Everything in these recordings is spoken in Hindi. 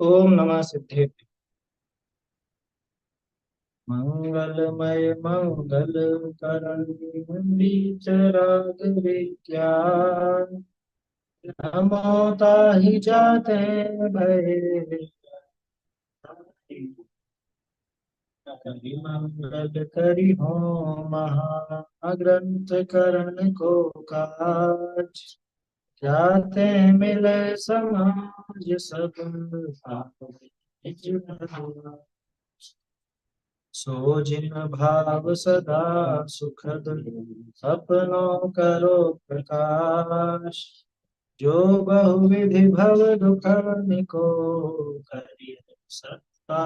ओम नमः सिद्धेभ्य। मंगलमय मंगल करण विचराग विज्ञान नमो ताहि जाते भये मंगल करी हो महाग्रंथ करण को काज जाते मिले समाज सब सो जिन भाव सदा सुखद सपनों करो प्रकाश जो बहुविधि भव दुख निको करिय सत्ता।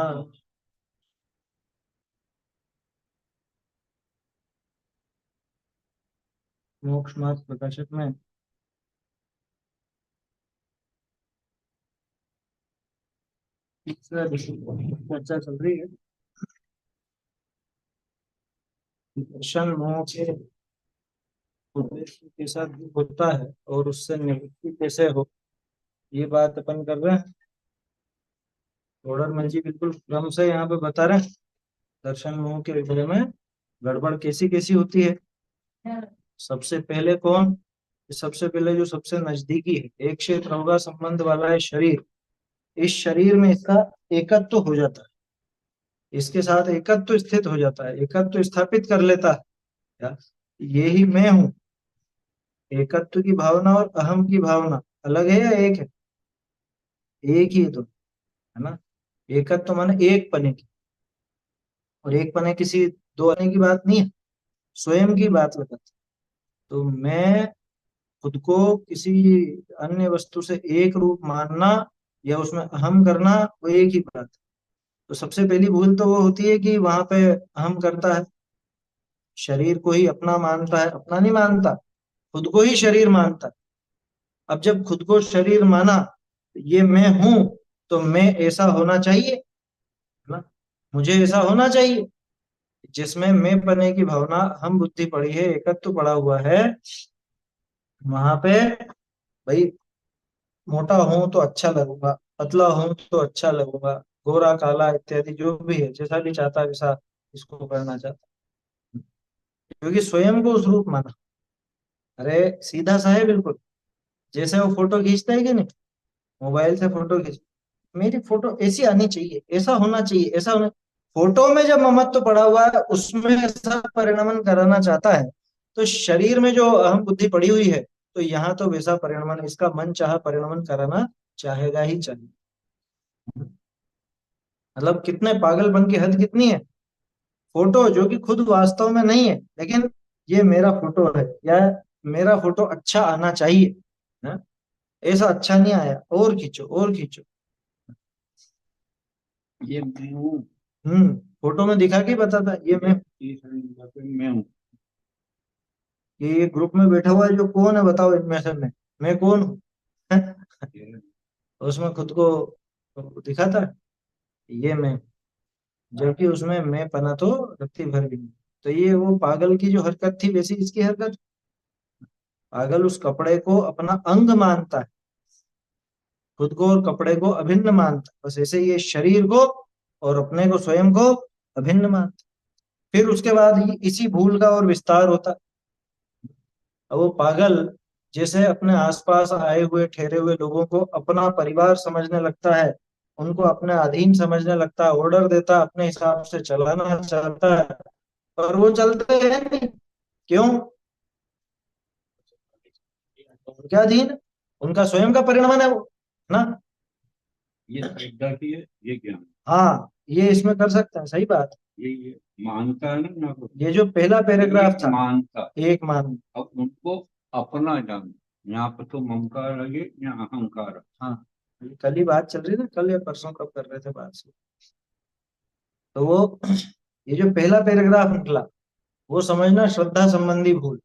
मोक्ष मार्ग प्रकाशक में तीसरा विषय चर्चा चल रही है। दर्शन मोह के उद्देश्य के साथ होता है और उससे निवृत्ति कैसे हो, ये बात अपन कर रहे हैं। गौड़र जी बिल्कुल क्रम से यहाँ पे बता रहे हैं दर्शन मोह के विषय में गड़बड़ कैसी कैसी होती है। सबसे पहले कौन? सबसे पहले जो सबसे नजदीकी है, एक क्षेत्र होगा संबंध वाला है शरीर। इस शरीर में इसका एकत्व तो हो जाता है, इसके साथ एकत्व तो स्थित हो जाता है, एकत्व तो स्थापित कर लेता है। क्या? ये ही मैं हूँ। एकत्व की भावना और अहम की भावना अलग है या एक है? एक ही है तो, है ना। एकत्व माने एक पने की, और एक पने किसी दो पने की बात नहीं है, स्वयं की बात लगाता है। तो मैं खुद को किसी अन्य वस्तु से एक रूप मानना या उसमें अहम करना, वो एक ही बात है। तो सबसे पहली भूल तो वो होती है कि वहां पे अहम करता है, शरीर को ही अपना मानता है। अपना नहीं मानता, खुद को ही शरीर मानता है। अब जब खुद को शरीर माना, ये मैं हूं, तो मैं ऐसा होना चाहिए, है ना। मुझे ऐसा होना चाहिए। जिसमें मैं बने की भावना, हम बुद्धि पड़ी है, एकत्व पड़ा हुआ है, वहां पे भाई मोटा हूं तो अच्छा लगूंगा, पतला हूं तो अच्छा लगूंगा, गोरा काला इत्यादि जो भी है, जैसा भी चाहता है वैसा इसको करना चाहता है। क्योंकि स्वयं को उस रूप माना। अरे सीधा सा है बिल्कुल। जैसे वो फोटो खींचता है कि नहीं, मोबाइल से फोटो खींच, मेरी फोटो ऐसी आनी चाहिए, ऐसा होना चाहिए, ऐसा होना। फोटो में जब ममत्व पड़ा हुआ है, उसमें ऐसा परिणमन कराना चाहता है, तो शरीर में जो अहम बुद्धि पड़ी हुई है, तो यहाँ तो वैसा परिणमन, इसका मन चाहा परिणमन कराना चाहेगा ही चाहिए। मतलब कितने पागलपन की हद कितनी है। फोटो जो कि खुद वास्तव में नहीं है, लेकिन ये मेरा फोटो है, या मेरा फोटो अच्छा आना चाहिए ना। ऐसा अच्छा नहीं आया, और खींचो और खींचो। ये मैं हूँ। फोटो में दिखा के बताता ये मैं। मैं हूँ। ये ग्रुप में बैठा हुआ है जो कौन है बताओ इनमें से, मैं कौन हूँ? उसमें खुद को दिखाता है ये मैं, जबकि उसमें मैं पना तो रत्ती भर भी नहीं। तो ये वो पागल की जो हरकत थी, वैसी इसकी हरकत। पागल उस कपड़े को अपना अंग मानता है, खुद को और कपड़े को अभिन्न मानता है। बस ऐसे ये शरीर को और अपने को, स्वयं को अभिन्न मानता है। फिर उसके बाद इसी भूल का और विस्तार होता है। अब वो पागल जैसे अपने आसपास आए हुए ठहरे हुए लोगों को अपना परिवार समझने लगता है, उनको अपने अधीन समझने लगता है, ऑर्डर देता है, अपने हिसाब से चलाना चाहता है, और वो चलते हैं नहीं। क्यों? उनके अधीन, उनका स्वयं का परिणमन है वो, ना। ये श्रद्धा की है, ये ज्ञान। हाँ, ये इसमें कर सकते हैं, सही बात। ये मानता है ना को। ये जो पहला पैराग्राफ था, मानता। एक मान। अब उनको अपना जान। यहाँ पर तो ममकार लगे या अहंकार। हाँ, कल ही बात चल रही थी, कल या परसों कब कर रहे थे बात से। तो वो ये जो पहला पैराग्राफ निकला, वो समझना श्रद्धा संबंधी भूल।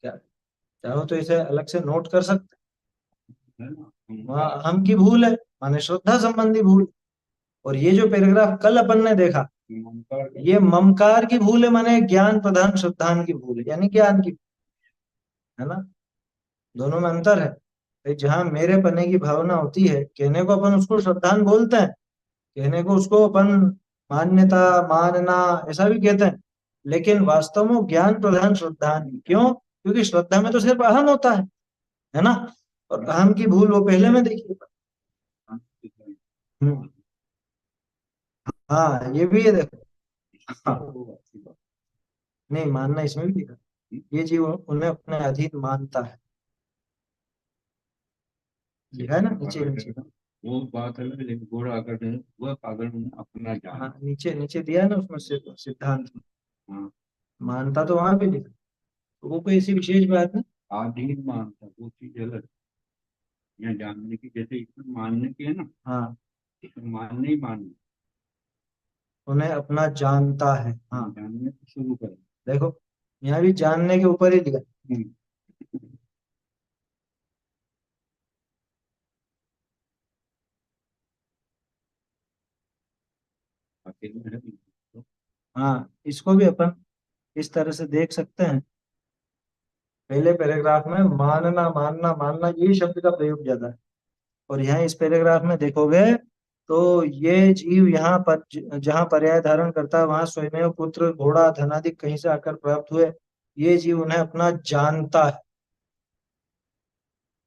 क्या चाहो तो इसे अलग से नोट कर सकते है ना, हैं। वहाँ अहंकार। अहम की भूल है, माने श्रद्धा संबंधी भूल। और ये जो पैराग्राफ कल अपन ने देखा, ममकार का। ये ममकार की भूल है, माने ज्ञान प्रधान श्रद्धान की भूल है, यानी ज्ञान की, है ना। दोनों में अंतर है। भाई जहाँ मेरे पने की भावना होती है, कहने को अपन उसको श्रद्धान बोलते हैं, कहने को उसको अपन मान्यता, मानना, ऐसा भी कहते हैं। लेकिन वास्तव में वो ज्ञान प्रधान श्रद्धान है। क्यों? क्योंकि श्रद्धा में तो सिर्फ अहम होता है ना। और अहम की भूल वो पहले में देखी। हम्म, हाँ ये भी है, देखो। हाँ, नहीं मानना इसमें भी लिखा, ये जीव उन्हें अपने अधीन मानता है, लिखा है ना नीचे नीचे। वो बात है, लेकिन घोड़ा अगर वह पागल में अपना हाँ जान। नीचे नीचे दिया है ना उसमें सिद्धांत में। हाँ, मानता तो वहां भी लिखा, तो वो कोई ऐसी विशेष बात है। आधीन मानता वो चीज अलग। यहाँ जानने की, जैसे इसमें मानने की है ना, हाँ, इसमें मानने ही मानने, उन्हें अपना जानता है। हाँ जानने को शुरू करें। देखो, यहाँ भी जानने के ऊपर ही लिखा। हम्म, अकेले में है भी तो। हाँ इसको भी अपन इस तरह से देख सकते हैं। पहले पैराग्राफ में मानना मानना मानना ये शब्द का प्रयोग ज्यादा है, और यहाँ इस पैराग्राफ में देखोगे तो ये जीव यहाँ पर जहाँ पर्याय धारण करता है, वहां स्वयं पुत्र घोड़ा धनादि कहीं से आकर प्राप्त हुए, ये जीव उन्हें अपना जानता है।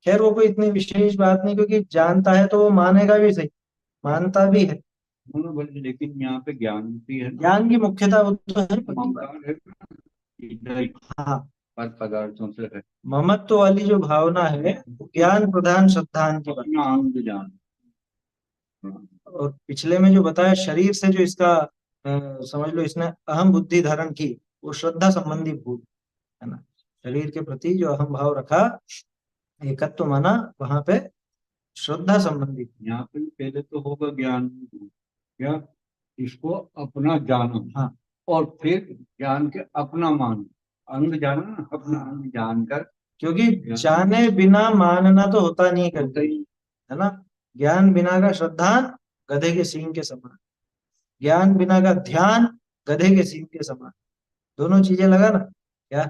खैर वो कोई इतनी विशेष बात नहीं, क्योंकि जानता है तो वो मानेगा भी सही, मानता भी है। दोनों बोले, लेकिन यहाँ पे ज्ञान भी है ना। ज्ञान की मुख्यता वो तो है, पक्की बात। ममकार है ना, इधर हाँ, पर पदार्थों से है। ममत्व वाली जो भावना है वो ज्ञान प्रधान श्रद्धान की बात। अपना अंग जान। हाँ, और पिछले में जो बताया शरीर से जो इसका समझ लो इसने अहम बुद्धि धारण की, वो श्रद्धा संबंधी भूल है ना। शरीर के प्रति जो अहम भाव रखा, एकत्व माना, वहां पे श्रद्धा संबंधी। यहाँ पे पहले तो होगा ज्ञान। क्या? इसको अपना जानो, हाँ और फिर ज्ञान के अपना मानो। अंग जाना ना, अपना हाँ, अंग जानकर क्योंकि ज्ञान जाने बिना मानना तो होता नहीं होता कभी, ही। है ना। ज्ञान बिना का श्रद्धान गधे के सींग के समान, ज्ञान बिना का ध्यान गधे के सींग के समान। दोनों चीजें लगा ना क्या।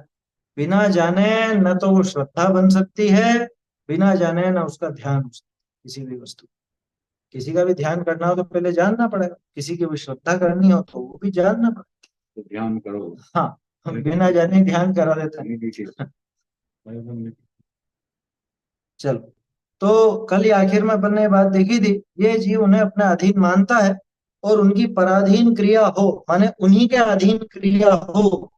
बिना जाने न तो वो श्रद्धा बन सकती है, बिना जाने न उसका ध्यान हो सकता है किसी भी वस्तु। किसी का भी ध्यान करना हो तो पहले जानना पड़ेगा, किसी की भी श्रद्धा करनी हो तो वो भी जानना पड़ेगा। तो ध्यान करो। हाँ, हम बिना जाने ही ध्यान करा देते हैं। नहीं दीजिए। चलो, तो कल ही आखिर में अपन ने ये बात देखी थी, ये जीव उन्हें अपना अधीन मानता है, और उनकी पराधीन क्रिया हो, माने उन्हीं के अधीन क्रिया हो,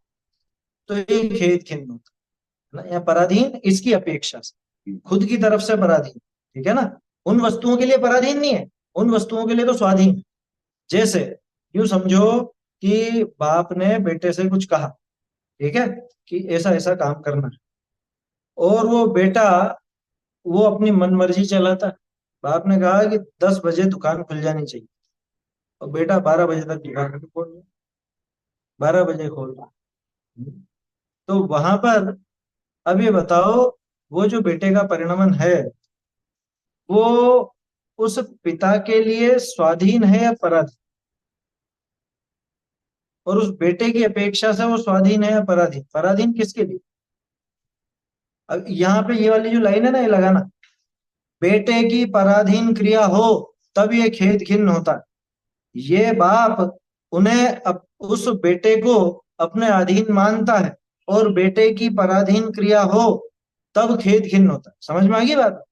तो ये खेद खिन्न होता है ना। या पराधीन इसकी अपेक्षा से, खुद की तरफ से पराधीन, ठीक है ना। उन वस्तुओं के लिए पराधीन नहीं है, उन वस्तुओं के लिए तो स्वाधीन है। जैसे यूं समझो कि बाप ने बेटे से कुछ कहा, ठीक है, कि ऐसा ऐसा काम करना है, और वो बेटा वो अपनी मनमर्जी चलाता है। बाप ने कहा कि 10 बजे दुकान खुल जानी चाहिए, और बेटा 12 बजे तक दुकान नहीं खोल रहा, 12 बजे खोल रहा। तो वहां पर अब ये बताओ, वो जो बेटे का परिणमन है, वो उस पिता के लिए स्वाधीन है या पराधीन? और उस बेटे की अपेक्षा से वो स्वाधीन है या पराधीन? पराधीन किसके लिए? अब यहाँ पे ये वाली जो लाइन है ना, ये लगाना, बेटे की पराधीन क्रिया हो तब ये खेद खिन्न होता है। ये बाप उन्हें उस बेटे को अपने अधीन मानता है, और बेटे की पराधीन क्रिया हो तब खेद खिन्न होता है। समझ में आ गई बात?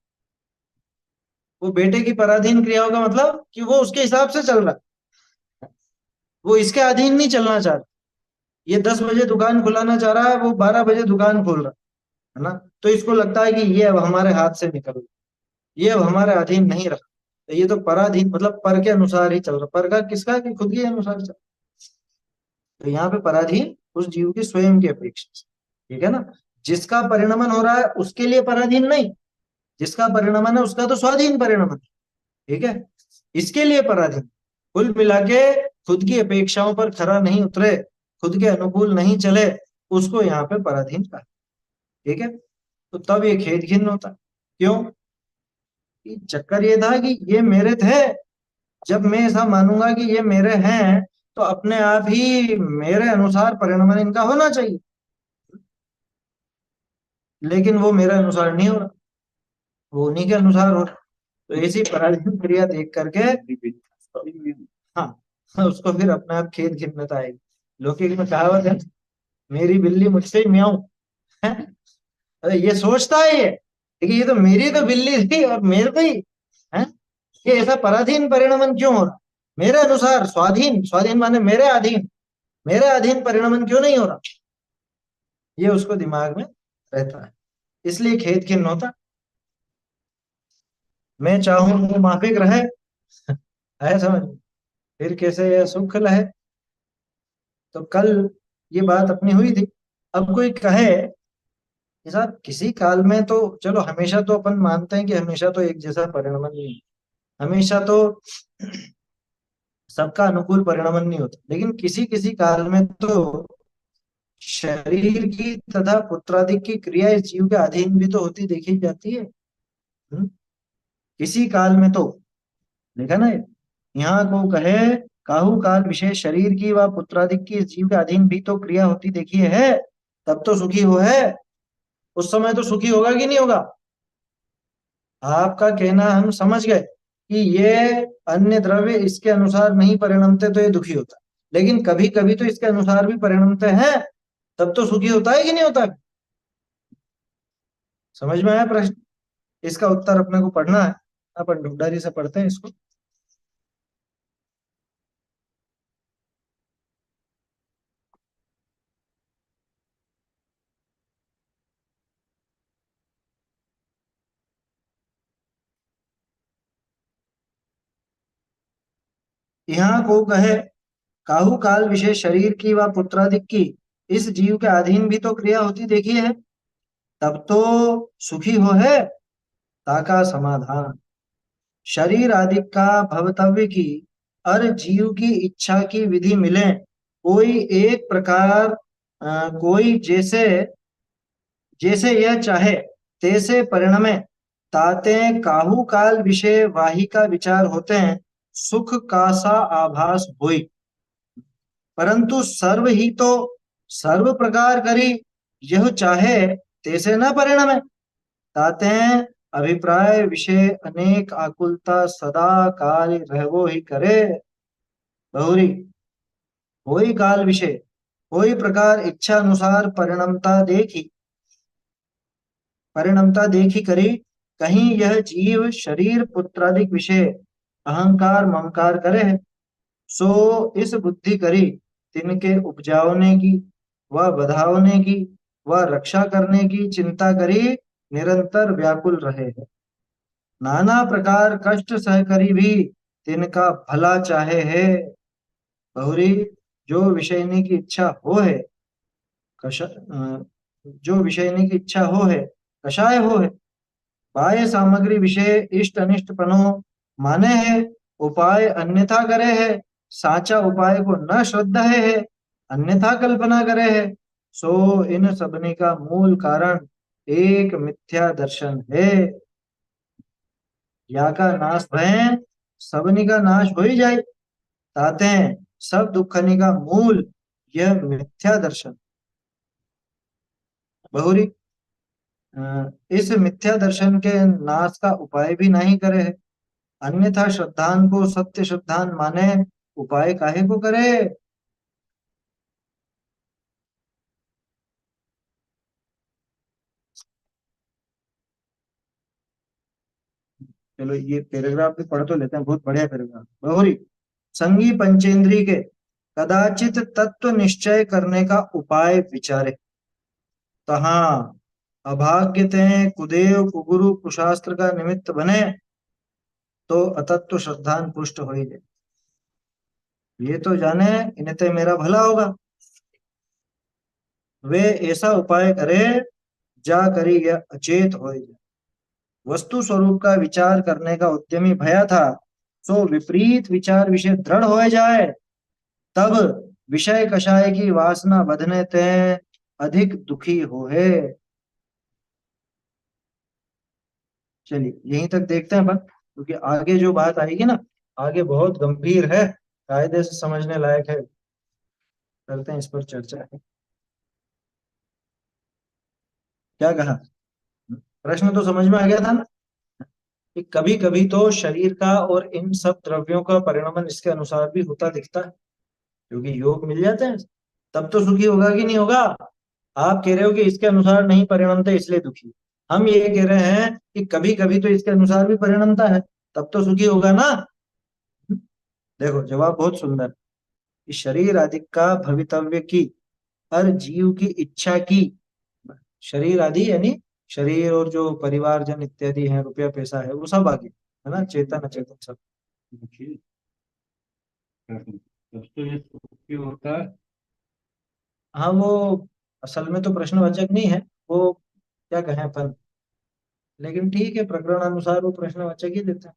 वो बेटे की पराधीन क्रियाओं का मतलब कि वो उसके हिसाब से चल रहा है, वो इसके अधीन नहीं चलना चाह रहा। ये 10 बजे दुकान खुलाना चाह रहा है, वो 12 बजे दुकान खोल रहा है ना। तो इसको लगता है कि ये अब हमारे हाथ से निकल गया, ये अब हमारे अधीन नहीं रहा, तो ये तो पराधीन, मतलब पर के अनुसार ही चल रहा। पर का किसका? कि खुद के अनुसार चल। तो यहाँ पे पराधीन उस जीव की स्वयं की अपेक्षा से, ठीक है ना। जिसका परिणमन हो रहा है उसके लिए पराधीन नहीं, जिसका परिणमन है उसका तो स्वाधीन परिणमन, ठीक है। इसके लिए पराधीन, कुल मिला के खुद की अपेक्षाओं पर खरा नहीं उतरे, खुद के अनुकूल नहीं चले, उसको यहाँ पे पराधीन कहा, ठीक है। तो तब ये खेद खिन्न होता है। क्यों? कि चक्कर ये था कि ये मेरे थे, जब मैं ऐसा मानूंगा कि ये मेरे हैं, तो अपने आप ही मेरे अनुसार परिणमन इनका होना चाहिए, लेकिन वो मेरे अनुसार नहीं हो रहा। वो उन्हीं के अनुसार हो। तो ऐसी पराधीन क्रिया देख करके, हाँ, उसको फिर अपने आप खेद खिन्नता आएगी। लौकिक में कहावत है, मेरी बिल्ली मुझसे ही म्याऊं। है? अरे ये सोचता है ये, लेकिन ये तो मेरी तो बिल्ली थी और मेरे को ही है, ये ऐसा पराधीन परिणमन क्यों हो रहा? मेरे अनुसार स्वाधीन, स्वाधीन माने मेरे अधीन, मेरे अधीन परिणमन क्यों नहीं हो रहा? ये उसको दिमाग में रहता है, इसलिए खेद खिन्न होता। मैं चाहूं वो माफिक रहे, है समझ में? फिर कैसे यह सुख लहे। तो कल ये बात अपनी हुई थी। अब कोई कहे कि साहब किसी काल में तो चलो, हमेशा तो अपन मानते हैं कि हमेशा तो एक जैसा परिणमन नहीं है, हमेशा तो सबका अनुकूल परिणमन नहीं होता, लेकिन किसी किसी काल में तो शरीर की तथा पुत्रादि की क्रिया इस जीव के अधीन भी तो होती देखी जाती है। किसी काल में तो, देखा ना ये? यहाँ को कहे, काहू काल विशेष शरीर की व पुत्रादि की इस जीव के अधीन भी तो क्रिया होती देखी है, तब तो सुखी हो है। उस समय तो सुखी होगा कि नहीं होगा? आपका कहना हम समझ गए कि ये अन्य द्रव्य इसके अनुसार नहीं परिणमते तो ये दुखी होता, लेकिन कभी कभी तो इसके अनुसार भी परिणमते हैं, तब तो सुखी होता है कि नहीं होता? समझ में आया प्रश्न? इसका उत्तर अपने को पढ़ना है, अपन ढूंढारी से पढ़ते हैं इसको। यहाँ को कहे, काहू काल विशेष शरीर की व पुत्रादिक की इस जीव के अधीन भी तो क्रिया होती देखी है, तब तो सुखी हो है। ताका समाधान, शरीर आदि का भवतव्य की अर जीव की इच्छा की विधि मिले, कोई एक प्रकार कोई जैसे जैसे यह चाहे तैसे परिणमे, ताते काहू काल विषय वाही का विचार होते हैं, सुख का सा आभास होई। परंतु सर्व ही तो सर्व प्रकार करी, यह चाहे तैसे न परिणमे, ताते हैं अभिप्राय विषय अनेक आकुलता सदा कार्य रहवो ही करे। बहुरी, कोई काल विषय कोई प्रकार इच्छा अनुसार परिणमता देखी करी, कहीं यह जीव शरीर पुत्रादिक विषय अहंकार ममकार करे है, सो इस बुद्धि करी तिनके उपजावने की व बधावने की व रक्षा करने की चिंता करी, निरंतर व्याकुल रहे है। नाना प्रकार कष्ट सह करी भी तिनका भला चाहे है। बहुरी, जो विषयनी की इच्छा हो है, जो विषयनी की इच्छा हो है, कषाय हो है, बाह्य सामग्री विषय इष्ट अनिष्ट पनो माने है, उपाय अन्यथा करे है, साचा उपाय को न श्रद्धा है, अन्यथा कल्पना करे है, सो इन सबनी का मूल कारण एक मिथ्या दर्शन है। या का नाश भय, सबनी का नाश हो ही जाए, ताते हैं सब दुखनी का मूल यह मिथ्या दर्शन। बहुरी, इस मिथ्या दर्शन के नाश का उपाय भी नहीं करे है, अन्यथा श्रद्धान को सत्य श्रद्धान माने, उपाय काहे को करे? चलो ये पैराग्राफ भी पढ़ तो लेते हैं, बहुत बढ़िया पैराग्राफ। बहुरी, संगी पंचेंद्री के कदाचित तत्व निश्चय करने का उपाय विचारे, तहाँ अभाग्य ते कुदेव कुगुरु कुशास्त्र का निमित्त बने, तो अतत्व श्रद्धान पुष्ट हो ही जाए। ये तो जाने इन्हें ते मेरा भला होगा, वे ऐसा उपाय करे जा करी यह अचेत हो जाए। वस्तु स्वरूप का विचार करने का उद्यमी भया था, सो विपरीत विचार विषय दृढ़ हो जाए, तब विषय कषाय की वासना बधने ते अधिक दुखी हो है। चलिए यहीं तक देखते हैं अपन, क्योंकि आगे जो बात आएगी ना, आगे बहुत गंभीर है, कायदे से समझने लायक है। करते हैं इस पर चर्चा। क्या कहा? प्रश्न तो समझ में आ गया था ना? कि कभी कभी तो शरीर का और इन सब द्रव्यों का परिणमन इसके अनुसार भी होता दिखता है, क्योंकि योग मिल जाते हैं तब तो सुखी होगा कि नहीं होगा। आप कह रहे हो कि इसके अनुसार नहीं परिणमते इसलिए दुखी, हम ये कह रहे हैं कि कभी कभी तो इसके अनुसार भी परिणमता है, तब तो सुखी होगा ना। देखो जवाब बहुत सुंदर, कि शरीर आदि का भवितव्य की, हर जीव की इच्छा की, शरीर आदि यानी शरीर और जो परिवारजन इत्यादि है, रुपया पैसा है, वो सब आगे है ना, चेतन अचेतन सब। देखिए, तब तो ये सुखी होता है। हाँ वो असल में तो प्रश्नवाचक नहीं है वो, क्या कहें अपन, लेकिन ठीक है प्रकरण अनुसार वो प्रश्नवाचक ही देते हैं।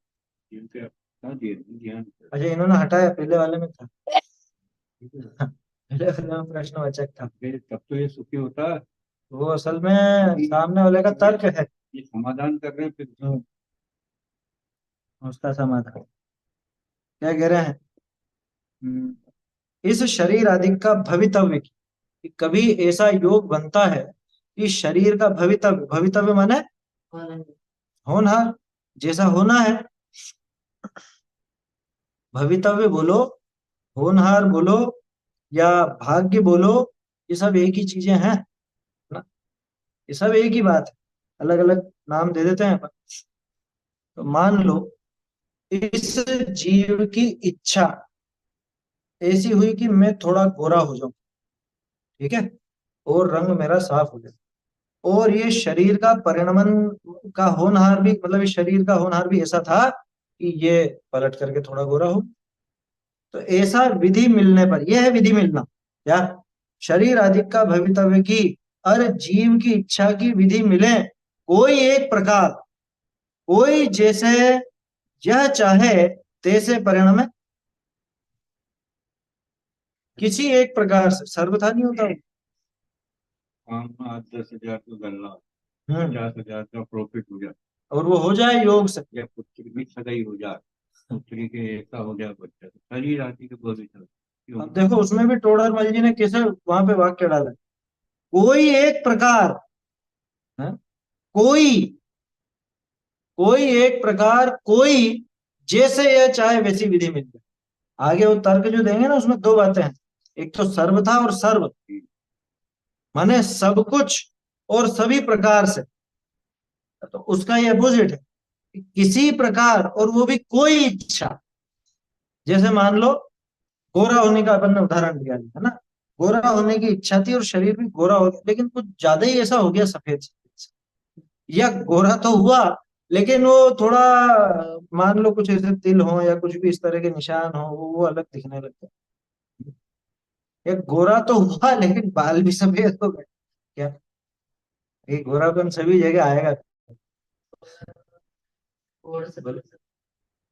जिनके अपना ध्यान अच्छा इन्होंने हटाया, पहले वाले में था। ठीक है। पहले वाले में प्रश्नवाचक था। तब तो ये सुखी होता है। वो असल में सामने वाले का तर्क है। ये समाधान कर रहे हैं फिर। उसका समाधान क्या कह रहे हैं, इस शरीर आदि का भवितव्य की, कि कभी ऐसा योग बनता है कि शरीर का भवितव्य, भवितव्य माने होनहार, जैसा होना है, भवितव्य बोलो, होनहार बोलो, या भाग्य बोलो, ये सब एक ही चीजें हैं ना, ये सब एक ही बात है, अलग अलग नाम दे देते हैं अपन। तो मान लो इस जीव की इच्छा ऐसी हुई कि मैं थोड़ा गोरा हो जाऊं, ठीक है, और रंग मेरा साफ हो जाए, और ये शरीर का परिणमन का होनहार भी, मतलब इस शरीर का होनहार भी ऐसा था कि ये पलट करके थोड़ा गोरा हो। तो ऐसा विधि मिलने पर, यह है विधि मिलना, क्या शरीर आदि का भवितव्य की, हर जीव की इच्छा की विधि मिले, कोई एक प्रकार, कोई जैसे यह चाहे तैसे परिणमे, किसी एक प्रकार से, सर्वथा नहीं होता वो। काम में 8-10 हजार का गल्ला, हम्म 50 हजार का प्रॉफिट हो जाए, और वो हो जाए योग से। या पुत्री की सगाई हो जाए, पुत्री के ऐसा हो जाए बच्चा, तो सारी राशि के भविष्य क्यों। अब देखो उसमें भी टोडर मल जी ने कैसे वहां पे वाक्य डाला है, कोई एक प्रकार है? कोई, कोई एक प्रकार, कोई जैसे यह चाहे वैसी विधि मिल जाए। आगे वो तर्क जो देंगे ना उसमें दो बातें हैं, एक तो सर्व था और सर्व, माने सब कुछ और सभी प्रकार से, तो उसका ये अपोजिट है कि किसी प्रकार और वो भी कोई इच्छा। जैसे मान लो गोरा होने का अपन ने उदाहरण दिया है ना, गोरा होने की इच्छा थी और शरीर भी गोरा हो गया, लेकिन कुछ ज्यादा ही ऐसा हो गया सफेद सफेद, या गोरा तो हुआ लेकिन वो थोड़ा, मान लो कुछ ऐसे तिल हो या कुछ भी इस तरह के निशान हो, वो अलग दिखने लग गए। या गोरा तो हुआ लेकिन बाल भी सफेद हो गए, क्या ये गोरापन सभी जगह आएगा। और से बोले,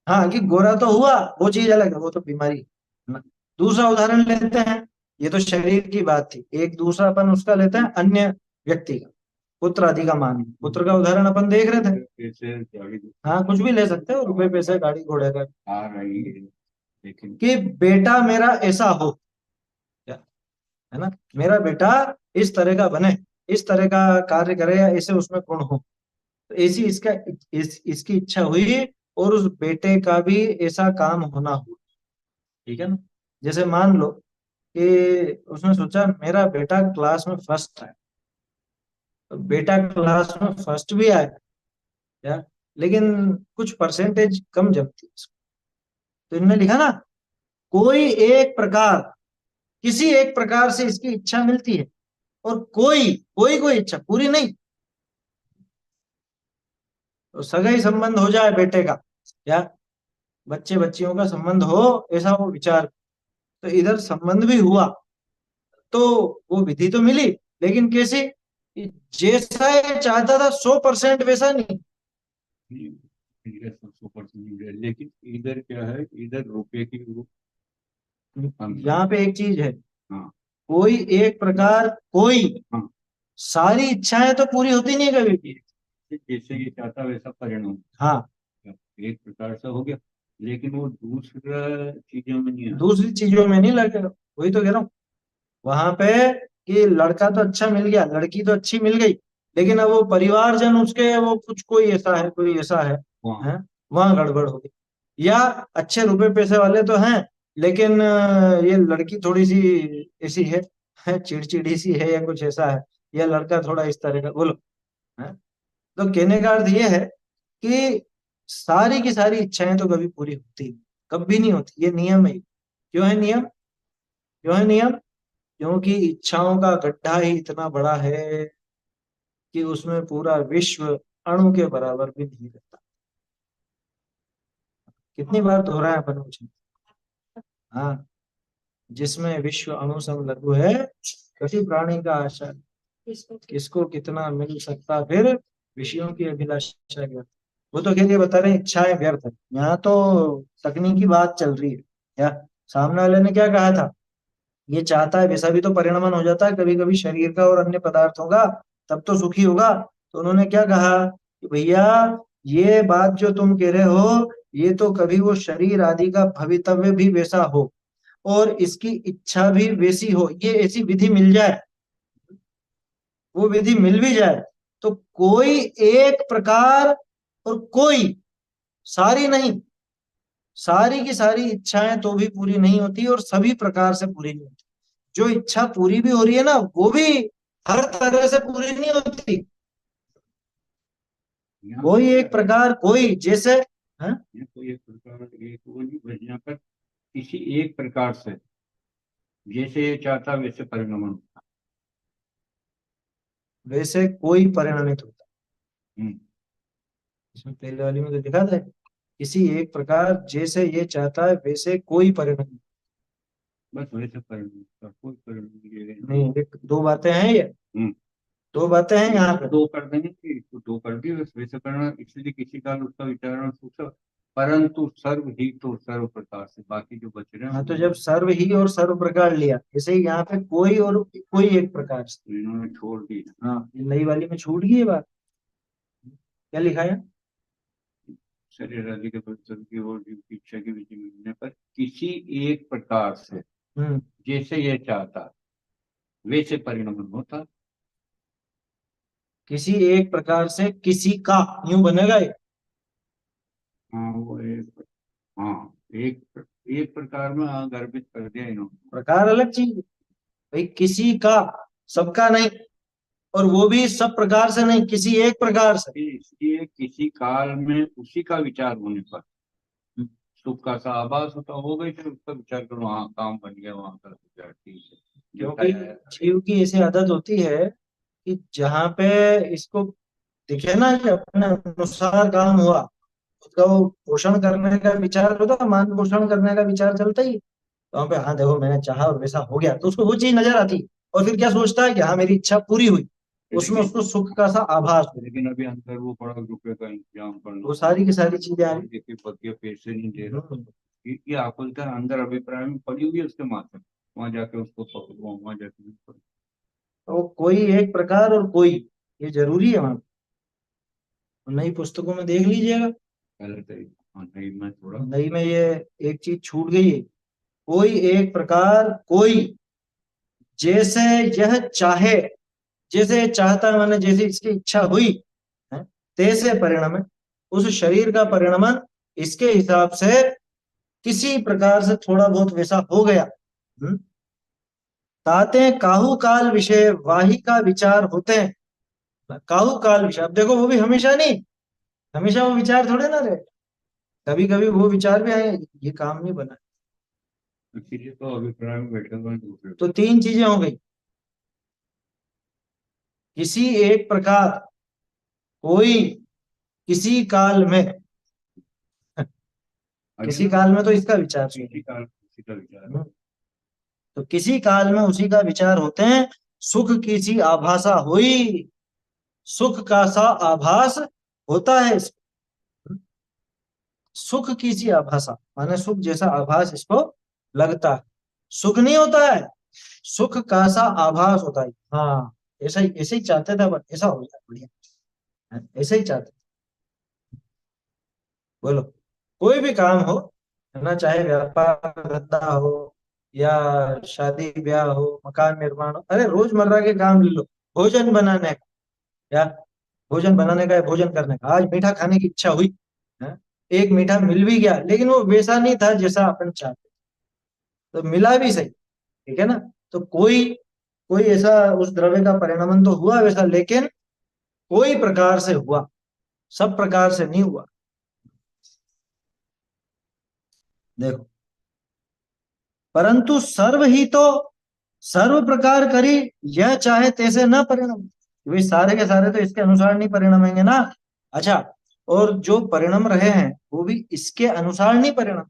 हाँ कि गोरा तो हुआ, वो चीज अलग है, वो तो बीमारी है ना। दूसरा उदाहरण लेते हैं, ये तो शरीर की बात थी, एक दूसरा अपन उसका लेते हैं अन्य व्यक्ति का, पुत्र आदि का मान, पुत्र का उदाहरण अपन देख रहे थे। कैसे गाड़ी हाँ कुछ भी ले सकते हो, रुपए पैसे गाड़ी घोड़े का, आ रही है, लेकिन कि बेटा मेरा ऐसा हो, क्या है ना, मेरा बेटा इस तरह का बने, इस तरह का कार्य करे, या ऐसे उसमें गुण हो, तो ऐसी इसका इसकी इच्छा हुई, और उस बेटे का भी ऐसा काम होना हुआ, ठीक है ना। जैसे मान लो कि उसने सोचा मेरा बेटा क्लास में फर्स्ट है, तो बेटा क्लास में फर्स्ट भी आया यार, लेकिन कुछ परसेंटेज कम जमती है उसको। तो इन्होंने लिखा ना, कोई एक प्रकार, किसी एक प्रकार से इसकी इच्छा मिलती है, और कोई कोई कोई इच्छा पूरी नहीं, तो सगाई संबंध हो जाए बेटे का, या बच्चे बच्चियों का संबंध हो, ऐसा वो विचार, तो इधर संबंध भी हुआ, तो वो विधि तो मिली, लेकिन कैसी, कि जैसा ये चाहता था 100% वैसा नहीं। सुपर लेकिन इधर क्या है, इधर रुपए की वो कम है। यहाँ पे एक चीज है, हाँ कोई एक प्रकार, कोई, हाँ, सारी इच्छाएं तो पूरी होती नहीं है कभी भी। जैसे ये चाहता वैसा परिणाम, हाँ एक प्रकार से हो गया, लेकिन वो दूसरा चीजों में नहीं आता। दूसरी चीजों में नहीं लगेगा, वही तो कह रहा हूँ वहां पे, कि लड़का तो अच्छा मिल गया, लड़की तो अच्छी मिल गई, लेकिन अब वो परिवारजन उसके, वो कुछ कोई ऐसा है कोई ऐसा है, वहाँ है, वहां गड़बड़ होगी। या अच्छे रुपए पैसे वाले तो हैं, लेकिन ये लड़की थोड़ी सी ऐसी है चिड़चिड़ी सी है या कुछ ऐसा है, या लड़का थोड़ा इस तरह का, बोलो। है, तो कहने का अर्थ ये है कि सारी की सारी इच्छाएं तो कभी पूरी होती नहीं, कभी नहीं होती, ये नियम है। क्यों है नियम? क्यों है नियम? क्योंकि इच्छाओं का गड्ढा ही इतना बड़ा है कि उसमें पूरा विश्व अणु के बराबर भी नहीं रहता। कितनी बार दोहराया अपन मुझे। हाँ, जिसमें विश्व अणु सम लघु है, कति प्राणी का आशा, किसको कितना मिल सकता फिर, विषयों की अभिलाषा व्यर्थ। वो तो खैर ये बता रहे हैं इच्छाएं व्यर्थ है, यहाँ तो तकनीकी बात चल रही है। क्या सामने वाले ने क्या कहा था? ये चाहता है वैसा भी तो परिणमन हो जाता है कभी कभी शरीर का और अन्य पदार्थों का, तब तो सुखी होगा। तो उन्होंने क्या कहा कि भैया, ये बात जो तुम कह रहे हो, ये तो कभी वो शरीर आदि का भवितव्य भी वैसा हो और इसकी इच्छा भी वैसी हो, ये ऐसी विधि मिल जाए, वो विधि मिल भी जाए, तो कोई एक प्रकार और कोई, सारी नहीं, सारी की सारी इच्छाएं तो भी पूरी नहीं होती और सभी प्रकार से पूरी नहीं होती। जो इच्छा पूरी भी हो रही है ना, वो भी हर तरह से पूरी नहीं होती। यहाँ कोई पे क्या एक है, प्रकार, कोई जैसे, हाँ, यहाँ कोई एक प्रकार, एक वो नहीं बस, यहाँ पर किसी एक प्रकार से, जैसे ये चाहता वैसे परिणमन होता। वैसे कोई परिणमित होता। हम्म, इसमें पहले वाली में तो लिखा था, किसी एक प्रकार जैसे ये चाहता है वैसे कोई परिणमित बस वैसे परिणमन होता, कोई परिणमन ये नहीं। नहीं। एक दो बातें हैं ये, हम्म, दो बातें हैं यहाँ इसको पे। दो कर देंगे कि इसको दो कर दिए, बस वैसे करना, इसलिए किसी काल उसका विचारण सूचक, परंतु सर्व ही तो सर्व प्रकार से, बाकी जो बच रहे हैं हाँ, तो जब उन्होंने, सर्व ही और सर्व प्रकार लिया, जैसे ही यहाँ पे कोई और कोई एक प्रकार से। इन्होंने छोड़ दी। हाँ, ये नई वाली में छूट गई ये बात। क्या लिखा है? शरीर आदि के परिवर्तन की ओर जीव की इच्छा की विधि मिलने पर किसी एक प्रकार से, हम्म। जैसे ये चाहता वैसे परिणमन होता। किसी एक प्रकार से किसी का, यूं बनेगा ये। हाँ वो एक, हाँ एक, एक प्रकार में, हाँ, गर्भित कर दिया इन्होंने। प्रकार अलग चीज है। भाई किसी का, सबका नहीं, और वो भी सब प्रकार से नहीं, किसी एक प्रकार से। इसलिए किसी काल में उसी का विचार होने पर सुख का सा आभास होता, हो गई, फिर उसका विचार करो, हाँ काम बन गया, वहां का विचार ठीक है, क्योंकि दिखाया है। जीव की ऐसी आदत होती है कि जहां पे इसको दिखे ना कि अपने अनुसार काम हुआ, उसका वो पोषण करने का विचार होता, मान पोषण करने का विचार चलता ही, तो वहां पे हाँ देखो मैंने चाहा और वैसा हो गया, तो उसको वो चीज नजर आती। और फिर क्या सोचता है कि हाँ मेरी इच्छा पूरी हुई, उसमें लेकिन उसको सुख का सा आभास हो। लेकिन अभी अंदर वो बड़ा रुपए का इंतजाम करना, वो सारी की सारी चीजें आ और रही। देखिए पति पैसे नहीं दे रहा, हम्म। ये आकुलता अंदर अभिप्राय में पड़ी हुई है उसके माथे में। वहां जाके उसको पकड़ो, वहां जाके उसको तो कोई एक प्रकार और कोई, ये जरूरी है वहां पे। नई पुस्तकों में देख लीजिएगा, गलत है। हाँ नहीं, मैं थोड़ा, नई में ये एक चीज छूट गई है। कोई एक प्रकार कोई, जैसे यह चाहे, जैसे चाहता है माने जैसे इसकी इच्छा हुई है, तैसे परिणम है। उस शरीर का परिणमन इसके हिसाब से किसी प्रकार से थोड़ा बहुत वैसा हो गया। हम्म? ताते काहू काल विषय वाही का विचार होते हैं। काहू काल विषय, अब देखो वो भी हमेशा नहीं, हमेशा वो विचार थोड़े ना रहे, कभी कभी वो विचार भी आए, ये काम नहीं बना। इसीलिए तो अभिप्राय में बैठे हुए हैं दूसरे तो को। तीन चीजें हो गई, किसी एक प्रकार कोई, किसी काल में। अरे किसी ना, काल में तो इसका विचार किसी सुनो। का किसी का विचार। तो किसी काल में उसी का विचार होते हैं, सुख की सी आभासा हुई, सुख का सा आभास होता है इसको। सुख की सी आभासा माने सुख जैसा आभास इसको लगता है, सुख नहीं होता है, सुख का सा आभास होता है। हाँ, ऐसा ही चाहते थे, बट ऐसा हो जाए बढ़िया, ऐसा ही चाहते। बोलो, कोई भी काम हो, है ना, चाहे व्यापार धंधा हो या शादी ब्याह हो, मकान निर्माण हो, अरे रोजमर्रा के काम ले लो, भोजन बनाने का, या भोजन बनाने का या भोजन करने का, आज मीठा खाने की इच्छा हुई, एक मीठा मिल भी गया, लेकिन वो वैसा नहीं था जैसा अपन चाहते, तो मिला भी सही, ठीक है ना। तो कोई कोई ऐसा उस द्रव्य का परिणमन तो हुआ वैसा, लेकिन कोई प्रकार से हुआ, सब प्रकार से नहीं हुआ। देखो, परंतु सर्व ही तो सर्व प्रकार करी, यह चाहे तैसे न परिणम। वे सारे के सारे तो इसके अनुसार नहीं परिणमेंगे ना। अच्छा, और जो परिणम रहे हैं वो भी इसके अनुसार नहीं परिणम,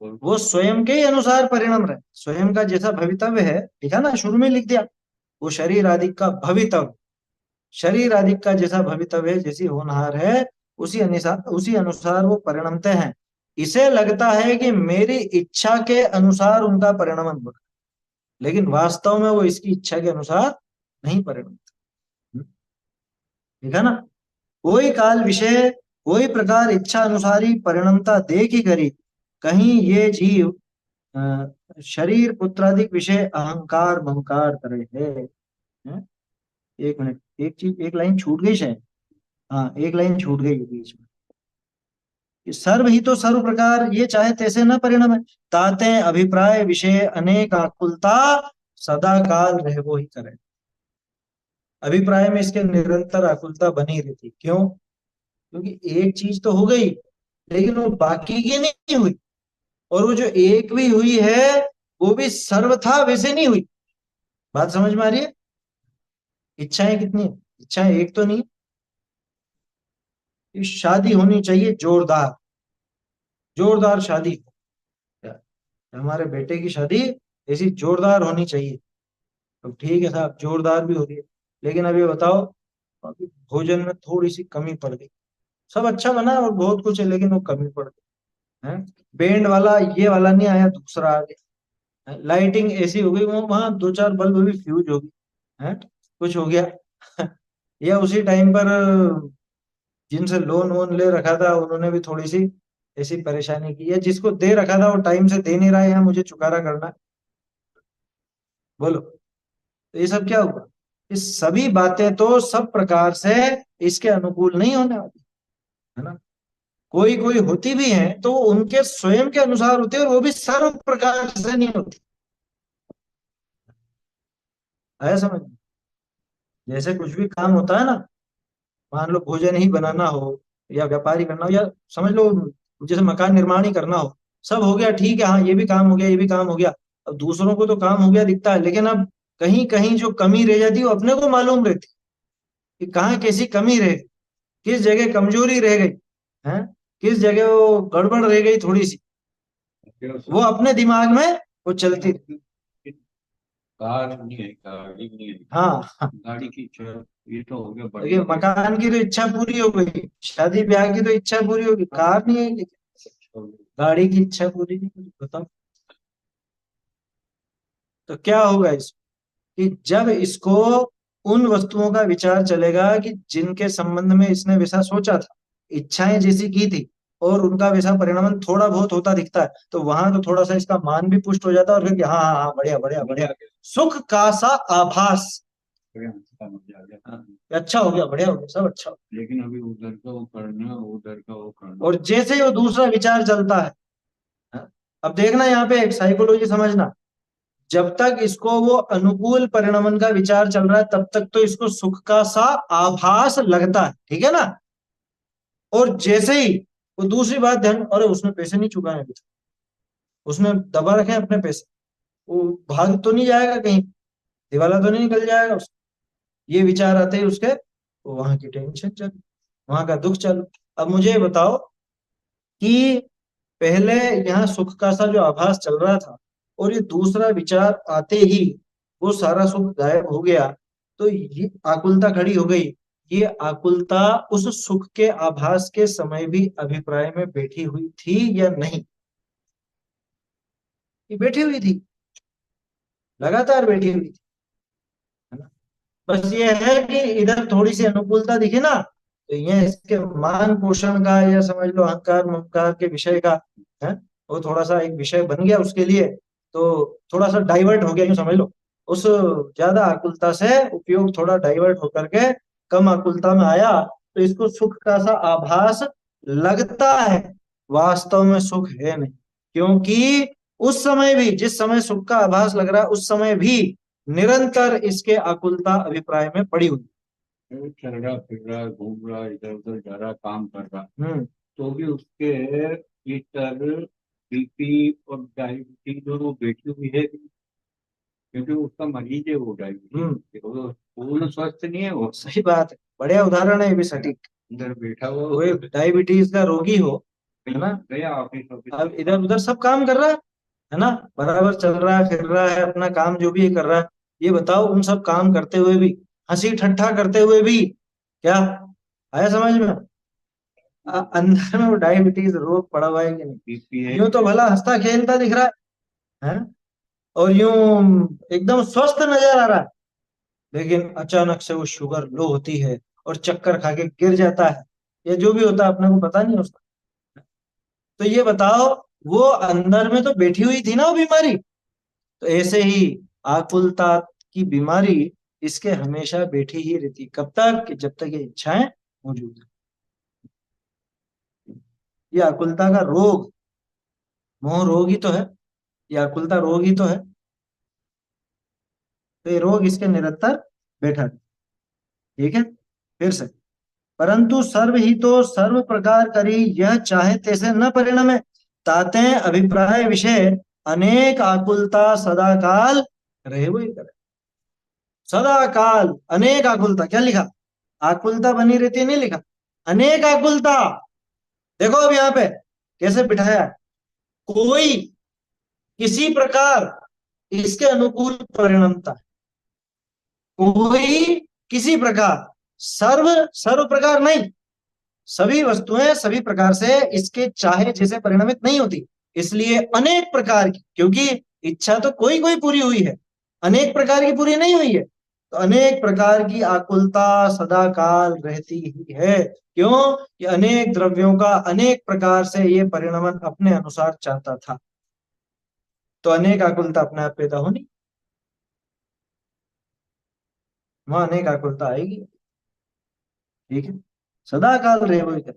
वो स्वयं के ही अनुसार परिणम रहे। स्वयं का जैसा भवितव्य है, लिखा ना, शुरू में लिख दिया, वो शरीर आदि का भवितव्य, शरीर आदि का जैसा भवितव्य है, जैसी होनहार है, उसी अनुसार वो परिणमते हैं। इसे लगता है कि मेरी इच्छा के अनुसार उनका परिणमन हो, लेकिन वास्तव में वो इसकी इच्छा के अनुसार नहीं परिणमते। ठीक है ना। कोई काल विषय कोई प्रकार इच्छा अनुसारी परिणमता देख ही करी, कहीं ये जीव शरीर पुत्रादिक विषय अहंकार ममकार करे है। हैं? एक मिनट, एक चीज, एक लाइन छूट गई शायद। हाँ, एक लाइन छूट गई बीच में, कि सर्व ही तो सर्व प्रकार ये चाहे तैसे न परिणम है, ताते अभिप्राय विषय अनेक आकुलता सदा काल रहे वो ही करे। अभिप्राय में इसके निरंतर आकुलता बनी रहती, क्यों? क्योंकि एक चीज तो हो गई, लेकिन वो बाकी की नहीं हुई, और वो जो एक भी हुई है वो भी सर्वथा वैसे नहीं हुई। बात समझ में आ रही है? इच्छाएं कितनी है? इच्छाएं एक तो नहीं। शादी होनी चाहिए जोरदार, जोरदार शादी, हमारे बेटे की शादी ऐसी जोरदार होनी चाहिए। तो ठीक है साहब, जोरदार भी हो रही है, लेकिन अब ये बताओ, अभी भोजन में थोड़ी सी कमी पड़ गई। सब अच्छा बना और बहुत कुछ है, लेकिन वो कमी पड़ गई है। बैंड वाला ये वाला नहीं आया, दूसरा आ गया। लाइटिंग ऐसी हो गई, वो वहां दो चार बल्ब भी फ्यूज हो गई है, कुछ हो गया। या उसी टाइम पर जिनसे लोन वोन ले रखा था उन्होंने भी थोड़ी सी ऐसी परेशानी की, या जिसको दे रखा था वो टाइम से दे नहीं रहा है, या मुझे चुकारा करना है। बोलो, तो ये सब क्या हुआ? ये सभी बातें तो सब प्रकार से इसके अनुकूल नहीं होने वाली, है ना। कोई कोई होती भी है तो वो उनके स्वयं के अनुसार होती है, और वो भी सर्व प्रकार से नहीं होती। आया समझ में? जैसे कुछ भी काम होता है ना, मान लो भोजन ही बनाना हो, या व्यापारी करना हो, या समझ लो जैसे मकान निर्माण ही करना हो, सब हो गया, ठीक है, हाँ ये भी काम हो गया, ये भी काम हो गया। अब दूसरों को तो काम हो गया दिखता है, लेकिन अब कहीं कहीं जो कमी रह जाती है वो अपने को मालूम रहती है कि कहाँ कैसी कमी रह गई, किस जगह कमजोरी रह गई है, किस जगह वो गड़बड़ रह गई थोड़ी सी, वो अपने दिमाग में वो चलती रहती। कार नहीं है, गाड़ी नहीं है। हाँ, गाड़ी की ये तो हो गया देखिए, बढ़िया। मकान की तो इच्छा पूरी हो गई, शादी ब्याह की तो इच्छा पूरी होगी, कार नहीं है, गाड़ी की इच्छा पूरी नहीं हुई, बताओ। तो क्या होगा इस, कि जब इसको उन वस्तुओं का विचार चलेगा कि जिनके संबंध में इसने वैसा सोचा था, इच्छाएं जैसी की थी, और उनका वैसा परिणाम थोड़ा बहुत होता दिखता है, तो वहां तो थोड़ा सा इसका मान भी पुष्ट हो जाता है, और फिर कि हाँ हाँ हाँ, बढ़िया बढ़िया बढ़िया, सुख का सा आभास, हाँ, अच्छा हो गया, बढ़िया हो गया, सब अच्छा हो लेकिन अभी उधर का वो करना, उधर का वो गया। करना। और जैसे ही वो दूसरा विचार चलता है, हाँ, अब देखना यहाँ पे एक साइकोलॉजी समझना, जब तक इसको वो अनुकूल परिणमन का विचार चल रहा है तब तक तो इसको सुख का सा आभास लगता है, ठीक है ना। और जैसे ही वो दूसरी बात ध्यान, अरे उसने पैसे नहीं चुकाए अभी तक, उसने दबा रखे हैं अपने पैसे, वो भाग तो नहीं जाएगा कहीं, दिवाला तो नहीं निकल जाएगा उसका, ये विचार आते ही उसके, तो वहां की टेंशन चल, वहां का दुख चल। अब मुझे ये बताओ कि पहले यहाँ सुख का सा जो आभास चल रहा था, और ये दूसरा विचार आते ही वो सारा सुख गायब हो गया, तो ये आकुलता खड़ी हो गई। ये आकुलता उस सुख के आभास के समय भी अभिप्राय में बैठी हुई थी या नहीं? ये बैठी हुई थी, लगातार बैठी हुई थी, है ना। बस ये है कि इधर थोड़ी सी अनुकूलता दिखे ना, तो ये इसके मान पोषण का, या समझ लो अहंकार ममकार के विषय का है, वो थोड़ा सा एक विषय बन गया उसके लिए, तो थोड़ा सा डाइवर्ट हो गया, यूं समझ लो। उस ज्यादा आकुलता से उपयोग थोड़ा डाइवर्ट होकर के कम आकुलता में आया, तो इसको सुख का सा आभास लगता है, वास्तव में सुख है नहीं। क्योंकि उस समय भी, जिस समय सुख का आभास लग रहा है, उस समय भी निरंतर इसके आकुलता अभिप्राय में पड़ी हुई। वो चल रहा फिर रहा, घूम रहा, इधर उधर जा रहा, काम कर रहा, हम्म तो भी उसके भीतर बीपी और डायबिटीज और वो बैठी हुई है, क्योंकि उसका मरीज है वो हम्म डायबिटीज, वो पूर्ण स्वस्थ नहीं है वो। सही बात है, बढ़िया उदाहरण है ये भी सटीक। अंदर बैठा हुआ कोई डायबिटीज का रोगी हो, है ना, गया ऑफिस ऑफिस। अब इधर उधर सब काम कर रहा है ना, बराबर चल रहा है, फिर रहा है, अपना काम जो भी है कर रहा है। ये बताओ, उन सब काम करते हुए भी, हंसी ठट्ठा करते हुए भी, क्या आया समझ में, अंदर में वो डायबिटीज रोग पड़ा हुआ है कि नहीं? बीपी है। यूं तो भला हंसता खेलता दिख रहा है, और यूं एकदम स्वस्थ नजर आ रहा है, लेकिन अचानक से वो शुगर लो होती है और चक्कर खा के गिर जाता है, या जो भी होता है अपने को पता नहीं उसका। तो ये बताओ, वो अंदर में तो बैठी हुई थी ना वो बीमारी। तो ऐसे ही आकुलता की बीमारी इसके हमेशा बैठी ही रहती, कब तक, कि जब तक ये इच्छाएं मौजूद है। ये आकुलता का रोग, मोह रोग ही तो है, ये आकुलता रोग ही तो है। तो ये रोग इसके निरंतर बैठा है। ठीक है, फिर से, परंतु सर्व ही तो सर्व प्रकार करी, यह चाहे तैसे न परिणमे, ताते अभिप्राय विषय अनेक आकुलता सदा काल रहे हुए करे। सदा काल अनेक आकुलता, क्या लिखा, आकुलता बनी रहती है, नहीं लिखा, अनेक आकुलता। देखो अब यहाँ पे कैसे बिठाया है। कोई किसी प्रकार इसके अनुकूल परिणमता, कोई किसी प्रकार, सर्व सर्व प्रकार नहीं, सभी वस्तुएं सभी प्रकार से इसके चाहे जैसे परिणमित नहीं होती, इसलिए अनेक प्रकार की, क्योंकि इच्छा तो कोई कोई पूरी हुई है, अनेक प्रकार की पूरी नहीं हुई है, तो अनेक प्रकार की आकुलता सदा काल रहती ही है। क्यों? कि अनेक द्रव्यों का अनेक प्रकार से ये परिणमन अपने अनुसार चाहता था, तो अनेक आकुलता अपने आप पैदा होनी, वहां अनेक आकुलता आएगी। ठीक है, सदा काल रहे वही कर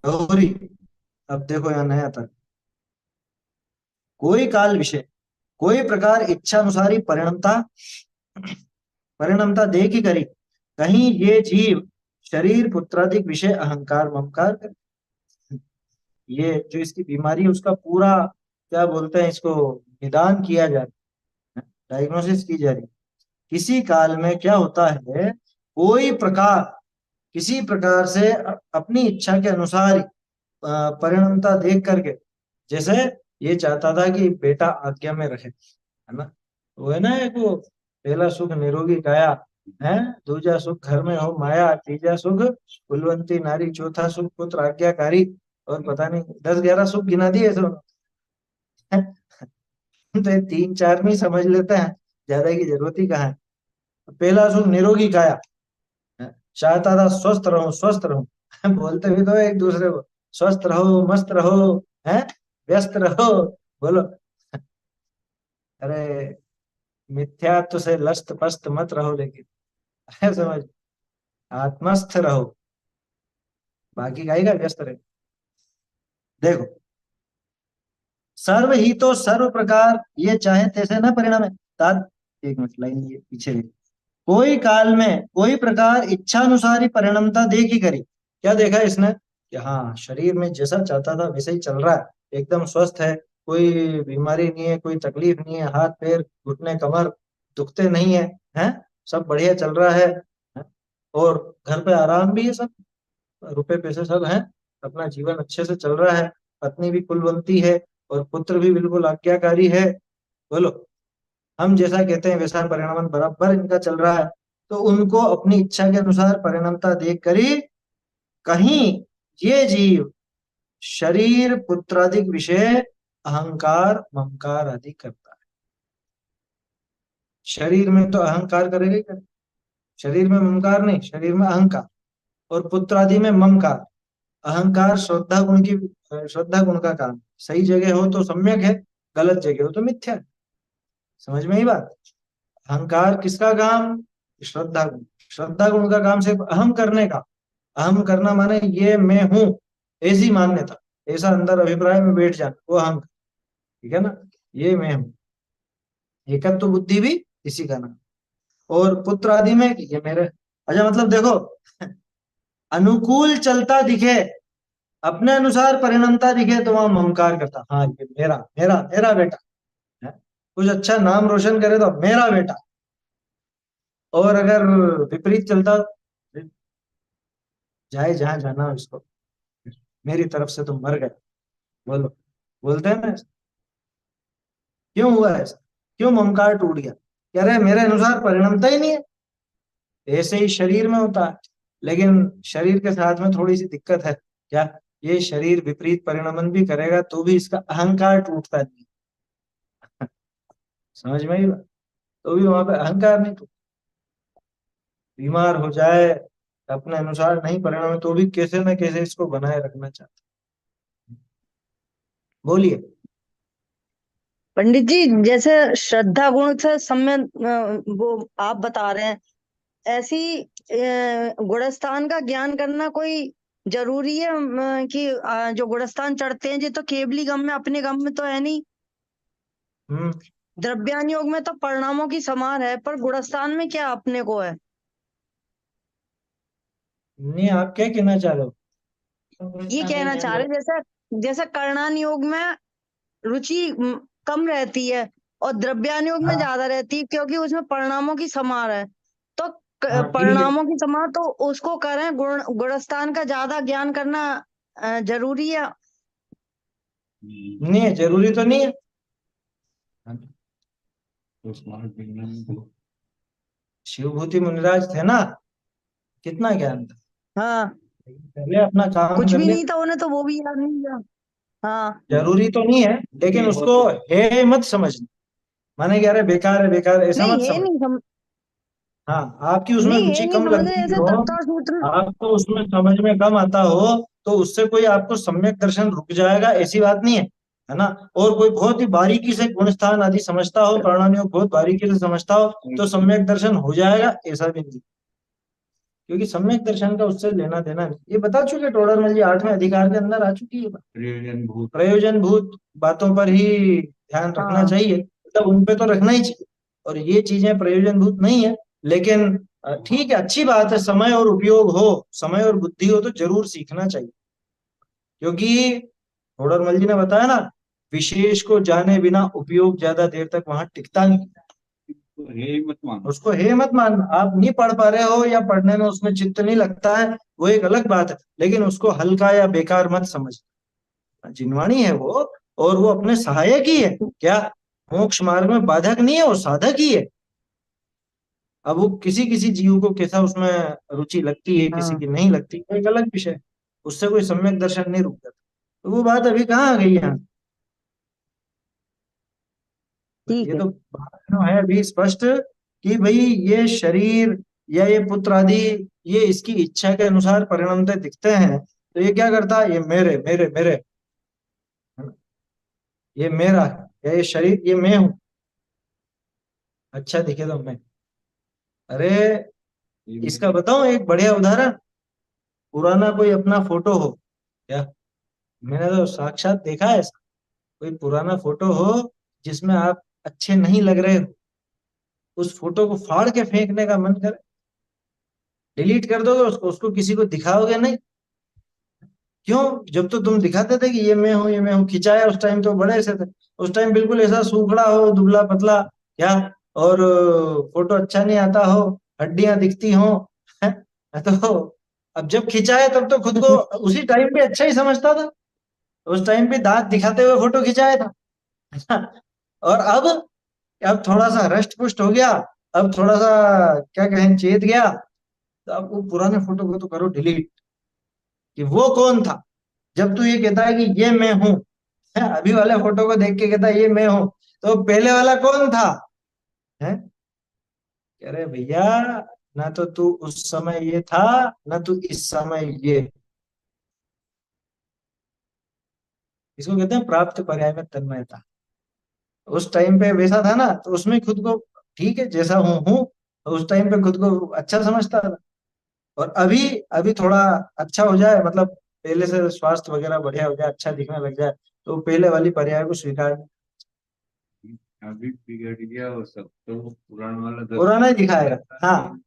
गौरी। अब देखो यहाँ नया था, कोई काल विषय, कोई प्रकार इच्छा अनुसारी परिणमता, परिणमता देख ही करी, कहीं ये जीव शरीर पुत्रादिक विषय अहंकार ममकार करे। ये जो इसकी बीमारी है उसका पूरा, क्या बोलते हैं इसको, निदान किया जा रहा है, डायग्नोसिस की जा रही है। किसी काल में क्या होता है, कोई प्रकार, किसी प्रकार से अपनी इच्छा के अनुसार ही परिणमता देख करके, जैसे ये चाहता था कि बेटा आज्ञा में रहे, है ना, वो है ना एक वो, पहला सुख निरोगी काया है, दूजा सुख घर में हो माया, तीजा सुख कुलवंती नारी, चौथा सुख पुत्र आज्ञाकारी, और पता नहीं 10-11 सुख गिना दिए तो। तो ये 3-4 में ही समझ लेते हैं, ज्यादा की जरूरत ही कहाँ है। पहला सुख निरोगी काया, चाहता था स्वस्थ रहो स्वस्थ रहो, बोलते भी तो एक दूसरे को, स्वस्थ रहो मस्त रहो, हैं, व्यस्त रहो, बोलो, अरे मिथ्यात्व से लस्त पस्त मत रहो, लेकिन है समझ, आत्मस्थ रहो, बाकी का ही का व्यस्त रहे। देखो, सर्व ही तो सर्व प्रकार ये चाहे तैसे न परिणाम है, तात, एक मिनट लाइन ये पीछे ले। कोई काल में कोई प्रकार इच्छानुसारी परिणमता देखी करी, क्या देखा इसने, कि हाँ शरीर में जैसा चाहता था वैसे ही चल रहा है, एकदम स्वस्थ है, कोई बीमारी नहीं है, कोई तकलीफ नहीं है, हाथ पैर घुटने कमर दुखते नहीं है, हैं, सब बढ़िया चल रहा है? और घर पे आराम भी है, सब रुपए पैसे सब हैं, अपना जीवन अच्छे से चल रहा है, पत्नी भी कुलवंती है, और पुत्र भी बिल्कुल आज्ञाकारी है। बोलो, हम जैसा कहते हैं वैसा परिणाम बराबर इनका चल रहा है। तो उनको अपनी इच्छा के अनुसार परिणमता देख कर ही कहीं ये जीव शरीर पुत्रादिक विषय अहंकार ममकार आदि करता है। शरीर में तो अहंकार करेगा ही करे, शरीर में ममकार नहीं, शरीर में अहंकार, और पुत्र आदि में ममकार। अहंकार श्रद्धा गुण की, श्रद्धा गुण का काम, सही जगह हो तो सम्यक है, गलत जगह हो तो मिथ्या है। समझ में ही बात। अहंकार किसका काम, श्रद्धा गुण, श्रद्धा गुण का काम सिर्फ अहम करने का, अहम करना माने ये मैं हूं, ऐसी मान्यता, ऐसा अंदर अभिप्राय में बैठ जाना, वो अहम। ठीक है ना, ये मैं हूं। एकत्व बुद्धि भी इसी का नाम। और पुत्र आदि में ये मेरे। अच्छा मतलब देखो, अनुकूल चलता दिखे, अपने अनुसार परिणमता दिखे, तो वहां ममकार करता, हाँ ये मेरा मेरा मेरा बेटा है। कुछ अच्छा नाम रोशन करे तो मेरा बेटा। और अगर विपरीत चलता, जाए जहां जाना हो इसको, मेरी तरफ से तो मर गए। बोलो, बोलते हैं ना ऐसा? क्यों हुआ ऐसा? क्यों ममकार टूट गया? कह रहे मेरे अनुसार परिणमता ही नहीं है। ऐसे ही शरीर में होता है, लेकिन शरीर के साथ में थोड़ी सी दिक्कत है। क्या? ये शरीर विपरीत परिणमन भी करेगा तो भी इसका अहंकार टूटता नहीं। समझ में आई बात? तो भी वहां पे अहंकार नहीं टूटता। बीमार हो जाए, अपने अनुसार नहीं परिणमे, तो भी कैसे न कैसे इसको बनाए रखना चाहता। बोलिए। पंडित जी, जैसे श्रद्धा गुण से सम्य वो आप बता रहे हैं, ऐसी गुणस्थान का ज्ञान करना कोई जरूरी है? कि जो गुणस्थान चढ़ते हैं जी, तो केवली गम में, अपने गम में तो है नहीं। हम्म। द्रव्यान योग में तो परिणामों की समार है, पर गुणस्थान में क्या अपने को है? नहीं, आप क्या कहना चाह रहे हो? ये कहना चाह रहे, जैसे जैसे कर्णान योग में रुचि कम रहती है और द्रव्यान योग में हाँ ज्यादा रहती है, क्योंकि उसमें परिणामों की समार है। तो हाँ ठीक है। परिणामों की समार तो उसको करें, गुणस्थान का ज्यादा ज्ञान करना जरूरी है। नहीं है, जरूरी तो नहीं है। तो स्मार्ट बिगनर शिवभूति मुनिराज थे ना, कितना ज्ञान था, हाँ, लेकिन पहले अपना काम कुछ कर भी ले। नहीं था उन्हें, तो वो भी याद नहीं किया। हाँ। जरूरी तो नहीं है, लेकिन भी हो उसको तो है मत समझना। माने कह रहे बेकार है, बेकार है, ऐसा नहीं मत है, समझ। नहीं हाँ, आपकी उसमें नहीं है, रुचि नहीं कम समझ रहे, लगती ऐसे हो, तत्व सूत्र। आपको उसमें समझ में कम आता हो, तो उससे कोई आपको सम्यक दर्शन रुक जाएगा, ऐसी बात नहीं है ना। और कोई बहुत ही बारीकी से गुण स्थान आदि समझता हो, प्राणानियों को बहुत बारीकी से समझता हो, तो सम्यक दर्शन हो जाएगा, ऐसा भी नहीं। क्योंकि सम्यक दर्शन का उससे लेना देना नहीं, ये बता चुके टोडरमल जी, 8वें अधिकार के अंदर आ चुकी है बात। प्रयोजन भूत प्रयोजन भूत बातों पर ही ध्यान रखना हाँ, चाहिए, मतलब उन पे तो रखना ही चाहिए। और ये चीजें प्रयोजन भूत नहीं है, लेकिन ठीक है, अच्छी बात है, समय और उपयोग हो, समय और बुद्धि हो तो जरूर सीखना चाहिए। क्योंकि टोडरमल जी ने बताया ना, विशेष को जाने बिना उपयोग ज्यादा देर तक वहां टिकता नहीं। तो है ही मत मानो। उसको हे मत मानना, आप नहीं पढ़ पा रहे हो या पढ़ने में उसमें चित्त नहीं लगता है, वो एक अलग बात है, लेकिन उसको हल्का या बेकार मत समझना। जिनवाणी है वो, और वो अपने सहायक ही है। क्या? मोक्ष मार्ग में बाधक नहीं है, वो साधक ही है। अब वो किसी किसी जीव को कैसा उसमें रुचि लगती है, किसी हाँ, की नहीं लगती, वो एक अलग विषय है। उससे कोई सम्यक दर्शन नहीं रुक जाता। तो वो बात अभी कहाँ आ गई यहाँ? ठीक ये है। तो बात जो है अभी स्पष्ट, कि भाई ये शरीर या ये पुत्र आदि, ये इसकी इच्छा के अनुसार परिणमते दिखते हैं, तो ये क्या करता है? ये मेरे मेरे मेरे, ये मेरा है, या ये शरीर ये मैं हूं, अच्छा दिखे तो मैं। अरे, ये इसका मेरी बताऊं एक बढ़िया उदाहरण। पुराना कोई अपना फोटो हो, क्या? मैंने तो साक्षात देखा है ऐसा। कोई पुराना फोटो हो जिसमें आप अच्छे नहीं लग रहे हो, उस फोटो को फाड़ के फेंकने का मन करे, डिलीट कर दोगे उसको, उसको किसी को दिखाओगे नहीं। क्यों? जब तो तुम दिखाते थे कि ये मैं हूँ, ये मैं हूँ, खिंचाया उस टाइम तो बड़े ऐसे थे, उस टाइम बिल्कुल ऐसा सूखड़ा हो, दुबला पतला, क्या? और फोटो अच्छा नहीं आता हो, हड्डियां दिखती हो, हैं? तो अब जब खिंचाया तब तो खुद को उसी टाइम पे अच्छा ही समझता था, उस टाइम पे दांत दिखाते हुए फोटो खिंचाया था। और अब थोड़ा सा रष्ट पुष्ट हो गया, अब थोड़ा सा क्या कहें, चेत गया, तो अब वो पुराने फोटो को तो करो डिलीट। कि वो कौन था? जब तू ये कहता है कि ये मैं हूं, अभी वाले फोटो को देख के कहता है ये मैं हूं, तो पहले वाला कौन था? है? कह रहे भैया, ना तो तू उस समय ये था, ना तू इस समय ये। इसको कहते हैं प्राप्त पर्याय में तन्मयता। उस टाइम पे वैसा था ना, तो उसमें खुद को ठीक है जैसा हूँ, तो उस टाइम पे खुद को अच्छा समझता था। और अभी अभी थोड़ा अच्छा हो जाए, मतलब पहले से स्वास्थ्य वगैरह बढ़िया हो जाए, अच्छा दिखने लग जाए, तो पहले वाली पर्याय को स्वीकार। अभी बिगड़ गया वो सब, तो पुराना वाला पुराना ही दिखाएगा। हाँ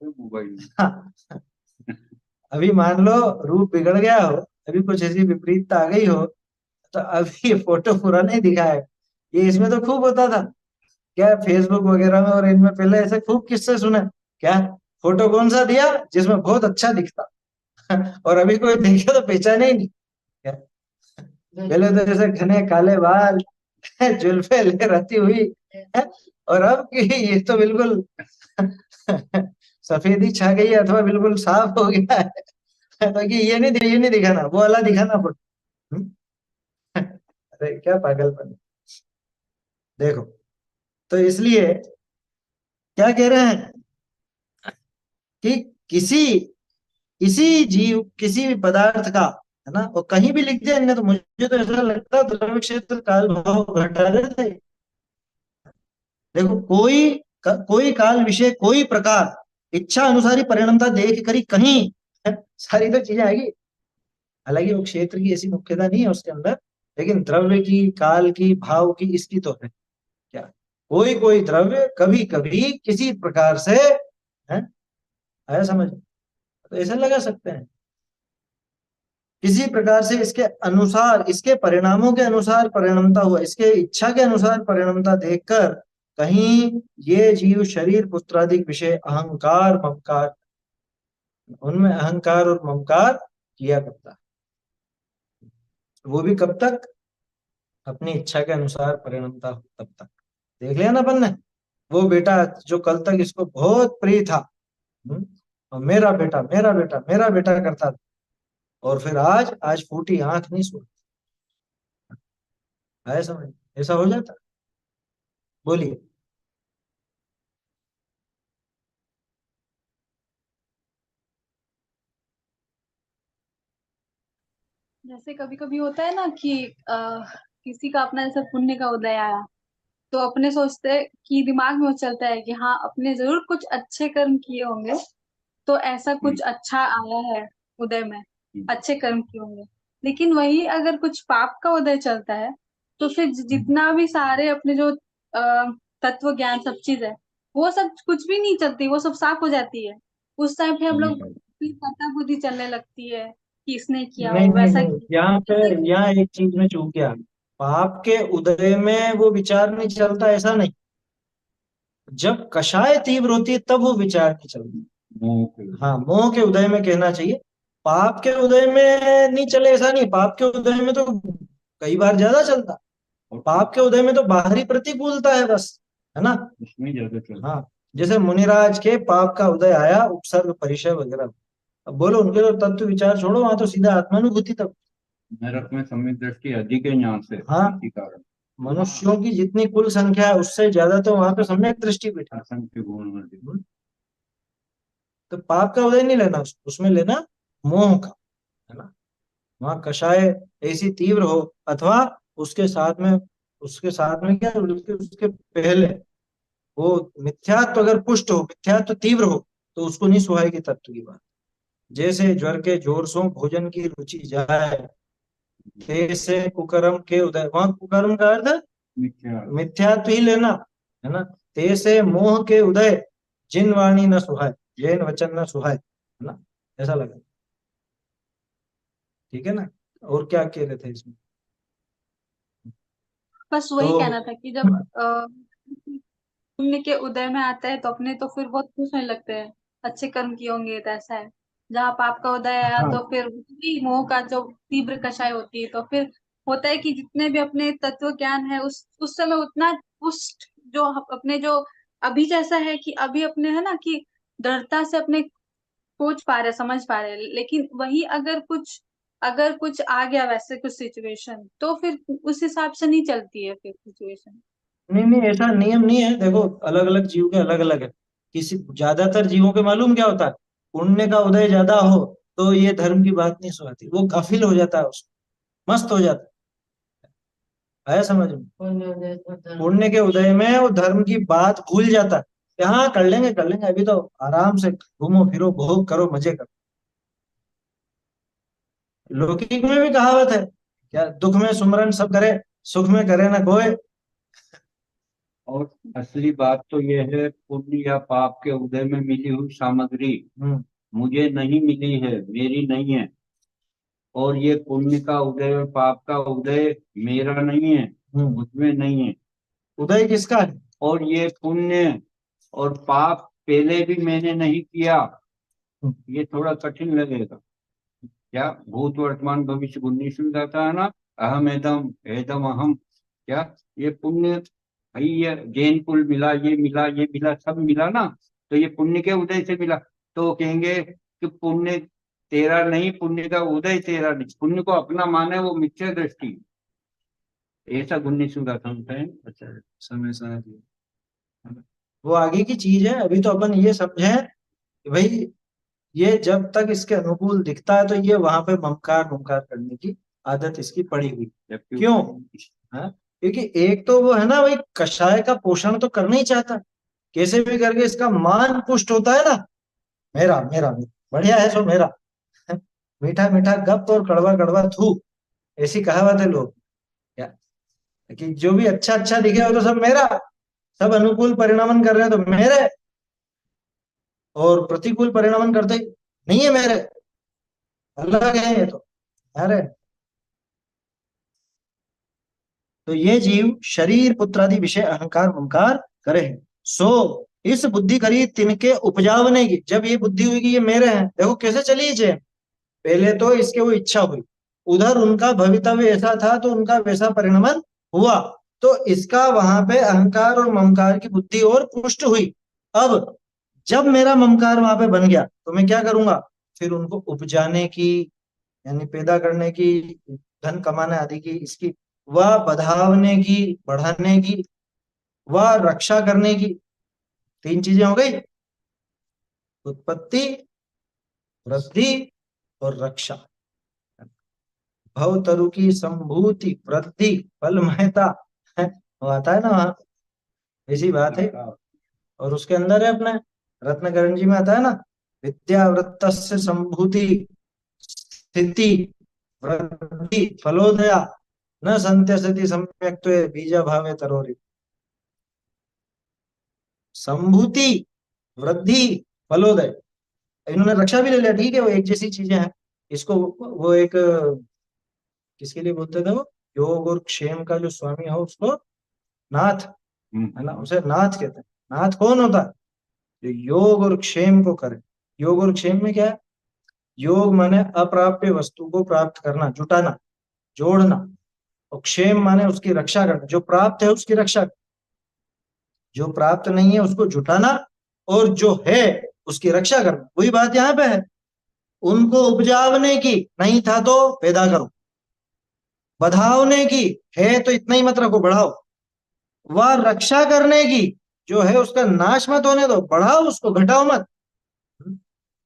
मोबाइल में। हाँ। अभी मान लो रूप बिगड़ गया हो, अभी कुछ ऐसी विपरीतता आ गई हो, तो अभी ये फोटो पुराना ही दिखाएगा। ये इसमें तो खूब होता था, क्या फेसबुक वगैरह में और इनमें पहले ऐसे खूब किस्से सुने। क्या फोटो कौन सा दिया जिसमें बहुत अच्छा दिखता, और अभी कोई देखे तो पहचाने ही नहीं। क्या पहले तो जैसे घने काले बाल, जुल्फे ले रहती हुई है, और अब की ये तो बिल्कुल सफेदी छा गई है, अथवा बिल्कुल साफ हो गया है। तो कि ये नहीं दिखाना, वो वाला दिखाना फोटो। हम्म? अरे क्या पागलपन है। देखो, तो इसलिए क्या कह रहे हैं कि किसी किसी जीव, किसी भी पदार्थ का, है ना, वो कहीं भी लिख दिया इनने, तो मुझे तो ऐसा लगता है द्रव्य क्षेत्र काल भाव घटा रहे थे। देखो, कोई काल विषय कोई प्रकार इच्छा अनुसारी परिणमता देख करी कहीं, है, सारी तो चीजें आएगी। हालांकि वो क्षेत्र की ऐसी मुख्यता नहीं है उसके अंदर, लेकिन द्रव्य की, काल की, भाव की, इसकी तो है। क्या कोई कोई द्रव्य कभी कभी किसी प्रकार से, है, आया समझ, तो ऐसे लगा सकते हैं, किसी प्रकार से इसके अनुसार, इसके परिणामों के अनुसार परिणमता हुआ, इसके इच्छा के अनुसार परिणमता देखकर कहीं ये जीव शरीर पुत्रादिक विषय अहंकार ममकार, उनमें अहंकार और ममकार किया करता है। वो भी कब तक? अपनी इच्छा के अनुसार परिणमता हो तब तक। देख लिया ना अपन ने, वो बेटा जो कल तक इसको बहुत प्रिय था, और मेरा बेटा मेरा बेटा मेरा बेटा करता था, और फिर आज आज फूटी आंख नहीं सोती। आया समझ, ऐसा हो जाता। बोलिए। जैसे कभी कभी होता है ना कि किसी का अपना जैसे पुण्य का उदय आया, तो अपने सोचते हैं कि दिमाग में वो चलता है कि हाँ अपने जरूर कुछ अच्छे कर्म किए होंगे, तो ऐसा कुछ अच्छा आया है उदय में, अच्छे कर्म किए होंगे। लेकिन वही अगर कुछ पाप का उदय चलता है, तो फिर जितना भी सारे अपने जो तत्व ज्ञान सब चीज है, वो सब कुछ भी नहीं चलती, वो सब साफ हो जाती है। उस टाइम पे हम लोग फिर कर्ता बुद्धि चलने लगती है कि इसने किया नहीं हो नहीं वैसा नहीं, किया। यहाँ पे, ऐसे यहाँ एक चीज में चूक गया। पाप के उदय में वो विचार नहीं चलता, ऐसा नहीं। जब कषाय तीव्र होती है तब वो विचार नहीं चलता। हाँ, मोह के उदय में कहना चाहिए। पाप के उदय में नहीं चले ऐसा नहीं, पाप के उदय में तो कई बार ज्यादा चलता। पाप के उदय में तो बाहरी प्रतिकूलता है बस, है ना। उसमें ज्यादा चलता। हाँ, जैसे मुनिराज के पाप का उदय आया, उपसर्ग परिचय वगैरह। अब बोलो उनके तो तत्व विचार छोड़ो, वहां तो सीधा आत्मानुभूति तक। नरक में सम्यक दृष्टि अधिक है यहाँ से, हाँ, इसी कारण मनुष्यों की जितनी कुल संख्या है उससे ज्यादा तो वहां पे सम्यक दृष्टि बैठी। असंख्य गुण में भी। तो पाप का उदय नहीं लेना, उसमें लेना मोह का, है ना। वहां कषाय ऐसी तीव्र हो, अथवा उसके साथ में, उसके साथ में क्या, उसके उसके पहले वो मिथ्यात्व अगर पुष्ट हो, मिथ्यात्व तीव्र हो, तो उसको नहीं सुहाएगी तत्व की बात। जैसे ज्वर के जोर सो भोजन की रुचि जाए, तैसे कुकर्म के उदय, वहां कुकर्म का अर्थ मिथ्या। मिथ्यात्व ही लेना, है ना। तैसे मोह के उदय जिन वाणी न सुहाए, जैन वचन न सुहाए, है ना, ऐसा लगा। ठीक है ना। और क्या कह रहे थे इसमें? बस तो वही कहना था कि जब पुण्य के उदय में आता है तो अपने तो फिर बहुत खुश होने लगते हैं, अच्छे कर्म किए होंगे तो ऐसा है। जहाँ पाप का उदय आया हाँ तो फिर उसी मोह का जो तीव्र कषाय होती है, तो फिर होता है कि जितने भी अपने तत्व ज्ञान है उस समय उतना उस जो अपने जो अभी जैसा है कि अभी अपने है ना कि दृढ़ता से अपने सोच पा रहे समझ पा रहे, लेकिन वही अगर कुछ आ गया वैसे कुछ सिचुएशन, तो फिर उस हिसाब से नहीं चलती है फिर सिचुएशन। नहीं नहीं, ऐसा नियम नहीं है। देखो, अलग अलग जीव के अलग अलग है। किसी, ज्यादातर जीवों के मालूम क्या होता है, पुण्य का उदय ज्यादा हो तो ये धर्म की बात नहीं सुनाती, वो गाफिल हो जाता है, उसमें मस्त हो जाता है। आया समझ में? पुण्य के उदय में वो धर्म की बात भूल जाता है, हाँ कर लेंगे कर लेंगे, अभी तो आराम से घूमो फिरो भोग करो मजे करो। लौकिक में भी कहावत है क्या, दुख में सुमरन सब करे, सुख में करे ना कोई। और असली बात तो यह है, पुण्य या पाप के उदय में मिली हुई सामग्री हम्म मुझे नहीं मिली है, मेरी नहीं है। और ये पुण्य का उदय और पाप का उदय मेरा नहीं है, हम्म मुझमें नहीं है। उदय किसका है? और ये पुण्य और पाप पहले भी मैंने नहीं किया। हम्म, ये थोड़ा कठिन लगेगा। क्या भूत वर्तमान भविष्य 19 में जाता है ना, अहम एदम एदम अहम। क्या ये पुण्य, भाई ये जैन कुल मिला, ये मिला, सब मिला ना, तो ये पुण्य के उदय से मिला। तो वो कहेंगे कि पुण्य तेरा नहीं, पुण्य का उदय तेरा नहीं, पुण्य को अपना माने वो मिथ्या दृष्टि। ऐसा 19 में गाथा होता है। अच्छा, समय समझ लिया। वो आगे की चीज है, अभी तो अपन ये समझे कि भाई ये जब तक इसके अनुकूल दिखता है तो ये वहां पे ममकार ममकार करने की आदत इसकी पड़ी हुई। जबकि क्यों? हाँ, क्योंकि एक तो वो है ना भाई, कषाय का पोषण तो करना ही चाहता, कैसे भी करके इसका मान पुष्ट होता है ना, मेरा मेरा मेरा, बढ़िया है सो मेरा। मीठा मीठा गप और कड़वा कड़वा थू, ऐसी कहावत है लोग क्या, कि जो भी अच्छा अच्छा दिखे वो तो सब मेरा, सब अनुकूल परिणमन कर रहे हैं तो मेरे, और प्रतिकूल परिणमन करते ही नहीं है मेरे, अलग है ये तो। अरे तो ये जीव शरीर पुत्रादि विषय अहंकार ममकार करे है। सो इस बुद्धि करी तिनके उपजावने की, जब ये बुद्धि हुई कि ये मेरे हैं, देखो कैसे चली जे, पहले तो इसके वो इच्छा हुई, उधर उनका भवितव्य ऐसा था तो उनका वैसा परिणमन हुआ, तो इसका वहां पे अहंकार और ममकार की बुद्धि और पुष्ट हुई। अब जब मेरा ममकार वहां पे बन गया तो मैं क्या करूंगा, फिर उनको उपजाने की, यानी पैदा करने की, धन कमाने आदि की, इसकी वह बधावने की, बढ़ाने की, वह रक्षा करने की, तीन चीजें हो गई, उत्पत्ति, वृद्धि और रक्षा। भवतरु की संभूति वृद्धि फल महता, वो आता है ना वहां, ऐसी बात है। और उसके अंदर है अपने रत्नकरण जी में आता है ना, विद्यावृत्त संभूति स्थिति वृद्धि फलोदया न संत्यसति सम्यक बीजा भावे तरोरि। संभूति, वृद्धि, फलोदय, इन्होंने रक्षा भी ले लिया, ठीक है वो एक जैसी चीजें हैं। इसको वो एक किसके लिए बोलते थे वो, योग और क्षेम का जो स्वामी हो उसको नाथ, है ना, उसे नाथ कहते हैं। नाथ कौन होता है? जो योग और क्षेम को करे। योग और क्षेम में क्या है? योग माने अप्राप्य वस्तु को प्राप्त करना, जुटाना, जोड़ना, और क्षेम माने उसकी रक्षा करना, जो प्राप्त है उसकी रक्षा, जो प्राप्त नहीं है उसको जुटाना, और जो है उसकी रक्षा करना, वही बात यहाँ पे है। उनको उपजावने की, नहीं था तो पैदा करो, बढ़ावने की, है तो इतना ही मत रखो बढ़ाओ, वह रक्षा करने की, जो है उसका नाश मत होने दो, बढ़ाओ उसको, घटाओ मत।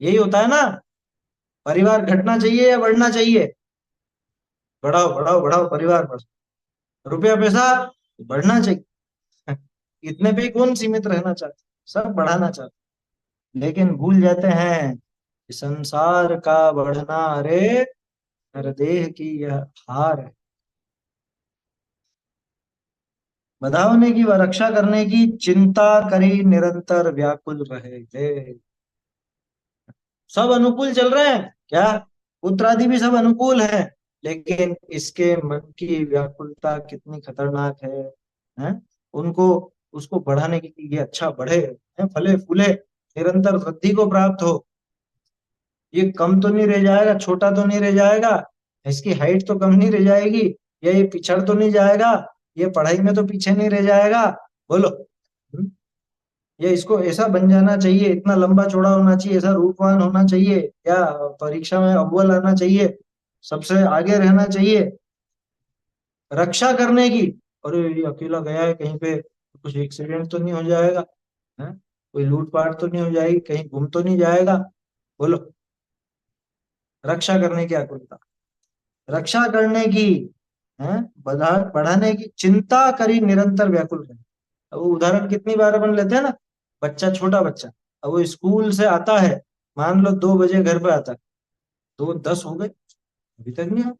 यही होता है ना, परिवार घटना चाहिए या बढ़ना चाहिए? बढ़ाओ बढ़ाओ बढ़ाओ, परिवार बढ़, रुपया पैसा बढ़ना चाहिए। इतने पे ही कौन सीमित रहना चाहते, सब बढ़ाना चाहते, लेकिन भूल जाते हैं कि संसार का बढ़ना, अरे हर देह की यह हार है। बधावने की व रक्षा करने की चिंता करी निरंतर व्याकुल रहे थे। सब अनुकूल चल रहे हैं क्या, पुत्र आदि भी सब अनुकूल है, लेकिन इसके मन की व्याकुलता कितनी खतरनाक है? उनको, उसको बढ़ाने की कि ये अच्छा बढ़े, है फले फूले, निरंतर वृद्धि को प्राप्त हो, ये कम तो नहीं रह जाएगा, छोटा तो नहीं रह जाएगा, इसकी हाइट तो कम नहीं रह जाएगी, या ये पिछड़ तो नहीं जाएगा, ये पढ़ाई में तो पीछे नहीं रह जाएगा, बोलो। हम्म? ये इसको ऐसा बन जाना चाहिए, इतना लंबा चौड़ा होना चाहिए, ऐसा रूपवान होना चाहिए, या परीक्षा में अव्वल आना चाहिए, सबसे आगे रहना चाहिए, रक्षा करने की। और ये अकेला गया है कहीं पे, कुछ एक्सीडेंट तो नहीं हो जाएगा, है कोई लूटपाट तो नहीं हो जाएगी, कहीं गुम तो नहीं जाएगा, बोलो। रक्षा करने की आकुलता, रक्षा करने की, है बढ़ाने की चिंता करी निरंतर व्याकुल रहे। अब वो उदाहरण कितनी बार अपन लेते हैं ना, बच्चा, छोटा बच्चा, अब वो स्कूल से आता है, मान लो 2 बजे घर पे आता है, 2:10 हो गए अभी तक नहीं आया,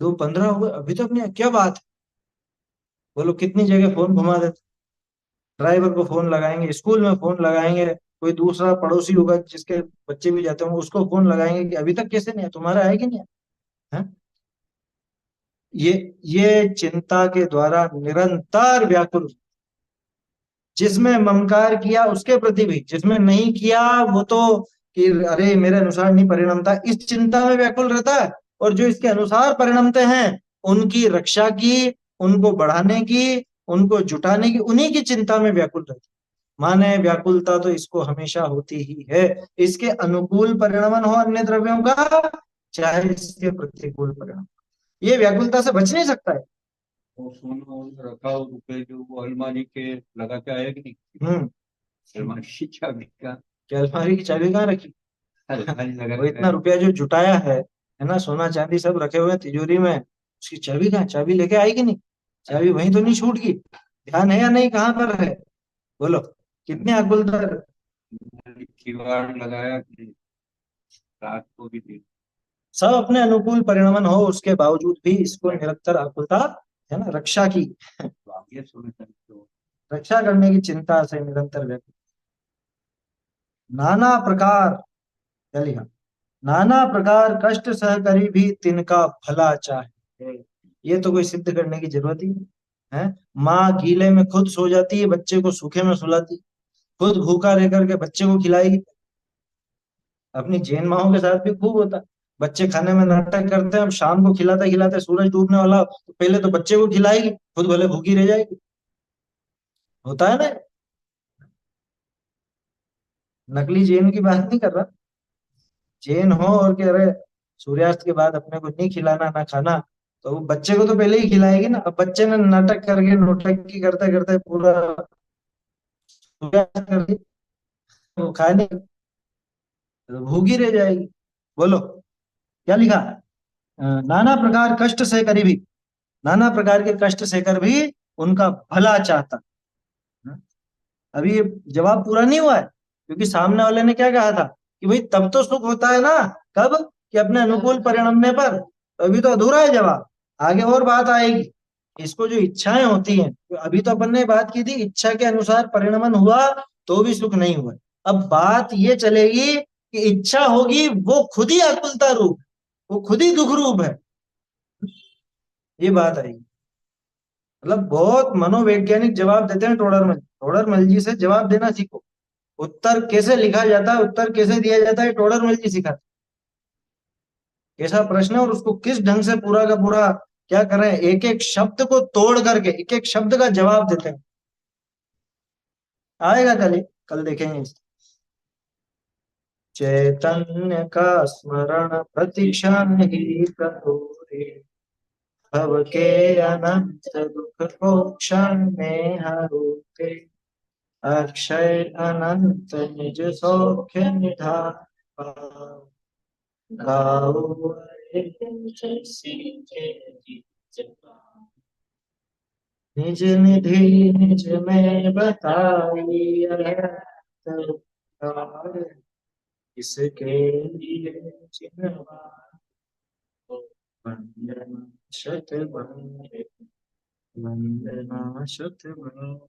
2:15 हो गए अभी तक नहीं आया, क्या बात है? बोलो कितनी जगह फोन घुमा देते, ड्राइवर को फोन लगाएंगे, स्कूल में फोन लगाएंगे, कोई दूसरा पड़ोसी होगा जिसके बच्चे भी जाते होंगे उसको फोन लगाएंगे कि अभी तक कैसे नहीं आया, तुम्हारा है कि नहीं है? हैं? ये चिंता के द्वारा निरंतर व्याकुल, जिसमें ममकार किया उसके प्रति भी, जिसमें नहीं किया वो तो कि अरे मेरे अनुसार नहीं परिणमता, इस चिंता में व्याकुल रहता है। और जो इसके अनुसार परिणमते हैं उनकी रक्षा की, उनको बढ़ाने की, उनको जुटाने की, उन्हीं की चिंता में व्याकुल रहता है। माने व्याकुलता तो इसको हमेशा होती ही है, इसके अनुकूल परिणमन हो अन्य द्रव्यों का, चाहे इसके प्रतिकूल परिणाम, ये व्याकुलता से बच नहीं सकता है। वो सोना वोना रखा हो रुपए जो वो अलमारी के लगा के आया कि नहीं? हम्म। अलमारी की चाबी का, क्या अलमारी की चाबी कहाँ रखी? अलमारी लगा वो के इतना आया। रुपया जो जुटाया है ना, सोना चांदी सब रखे हुए हैं तिजोरी में, उसकी चाबी कहाँ? चाबी लेके आएगी नहीं? चाबी वहीं तो नहीं छूट गई? ध्यान है या नहीं कहाँ पर है? बोलो, कितने अकुलता। किवाड़ लगाया कि नहीं? रात को भी दिन। सब अपने अनुकूल परिणमन हो उसके बावजूद भी इसको निरंतर आकुलता है ना, रक्षा की, तो आगे सोने तो रक्षा करने की चिंता से निरंतर व्यक्ति। नाना प्रकार, क्या लिखा? नाना प्रकार कष्ट सह करी भी तिनका भला चाहे। ये तो कोई सिद्ध करने की जरूरत ही नहीं है। माँ गीले में खुद सो जाती है, बच्चे को सूखे में सुलाती, खुद भूखा रह करके बच्चे को खिलाएगी। अपनी जैन माओं के साथ भी खूब होता है, बच्चे खाने में नाटक करते हैं, अब शाम को खिलाते खिलाते सूरज डूबने वाला हो, तो पहले तो बच्चे को खिलाएगी, खुद भले भूखी रह जाएगी। होता है ना? नकली जैन की बात नहीं कर रहा, जैन हो और कह रहे सूर्यास्त के बाद अपने को नहीं खिलाना ना खाना, तो वो बच्चे को तो पहले ही खिलाएगी ना। अब बच्चे ने नाटक करके नौटंकी करते करते पूरा सूर्यास्त कर दिया, वो खाए नहीं, तो भूखी रह जाएगी। बोलो, क्या लिखा? नाना प्रकार कष्ट से करी भी, नाना प्रकार के कष्ट सहकर भी उनका भला चाहता। अभी ये जवाब पूरा नहीं हुआ है, क्योंकि सामने वाले ने क्या कहा था कि भाई तब तो सुख होता है ना, कब? कि अपने अनुकूल परिणमने पर। तो अभी तो अधूरा है जवाब, आगे और बात आएगी। इसको जो इच्छाएं होती हैं, तो अभी तो अपन ने बात की थी इच्छा के अनुसार परिणमन हुआ तो भी सुख नहीं हुआ। अब बात ये चलेगी कि इच्छा होगी वो खुद ही आकुलता रूप, वो खुद ही दुख रूप है, ये बात आएगी। मतलब बहुत मनोवैज्ञानिक जवाब देते हैं टोडरमल। टोडरमल जी से जवाब देना सीखो, उत्तर कैसे लिखा जाता है, उत्तर कैसे दिया जाता है, टोडरमल जी सिखाते हैं। कैसा प्रश्न है और उसको किस ढंग से पूरा का पूरा क्या कर रहे हैं, एक एक शब्द को तोड़ करके एक एक शब्द का जवाब देते हैं। आएगा कल, कल देखेंगे इसे। चैतन्य का स्मरण प्रतिक्षण ही करोरे, भव के अनंत दुख को क्षण में हरोते, अक्षय अनंत निज सौख्य निधान पाओ, गाओ अरे सीखे निज पाओ। निज निधि निज में बताई अरहत, इसके लिए चिन्हवा वंदना शत वंदना शत वंदना।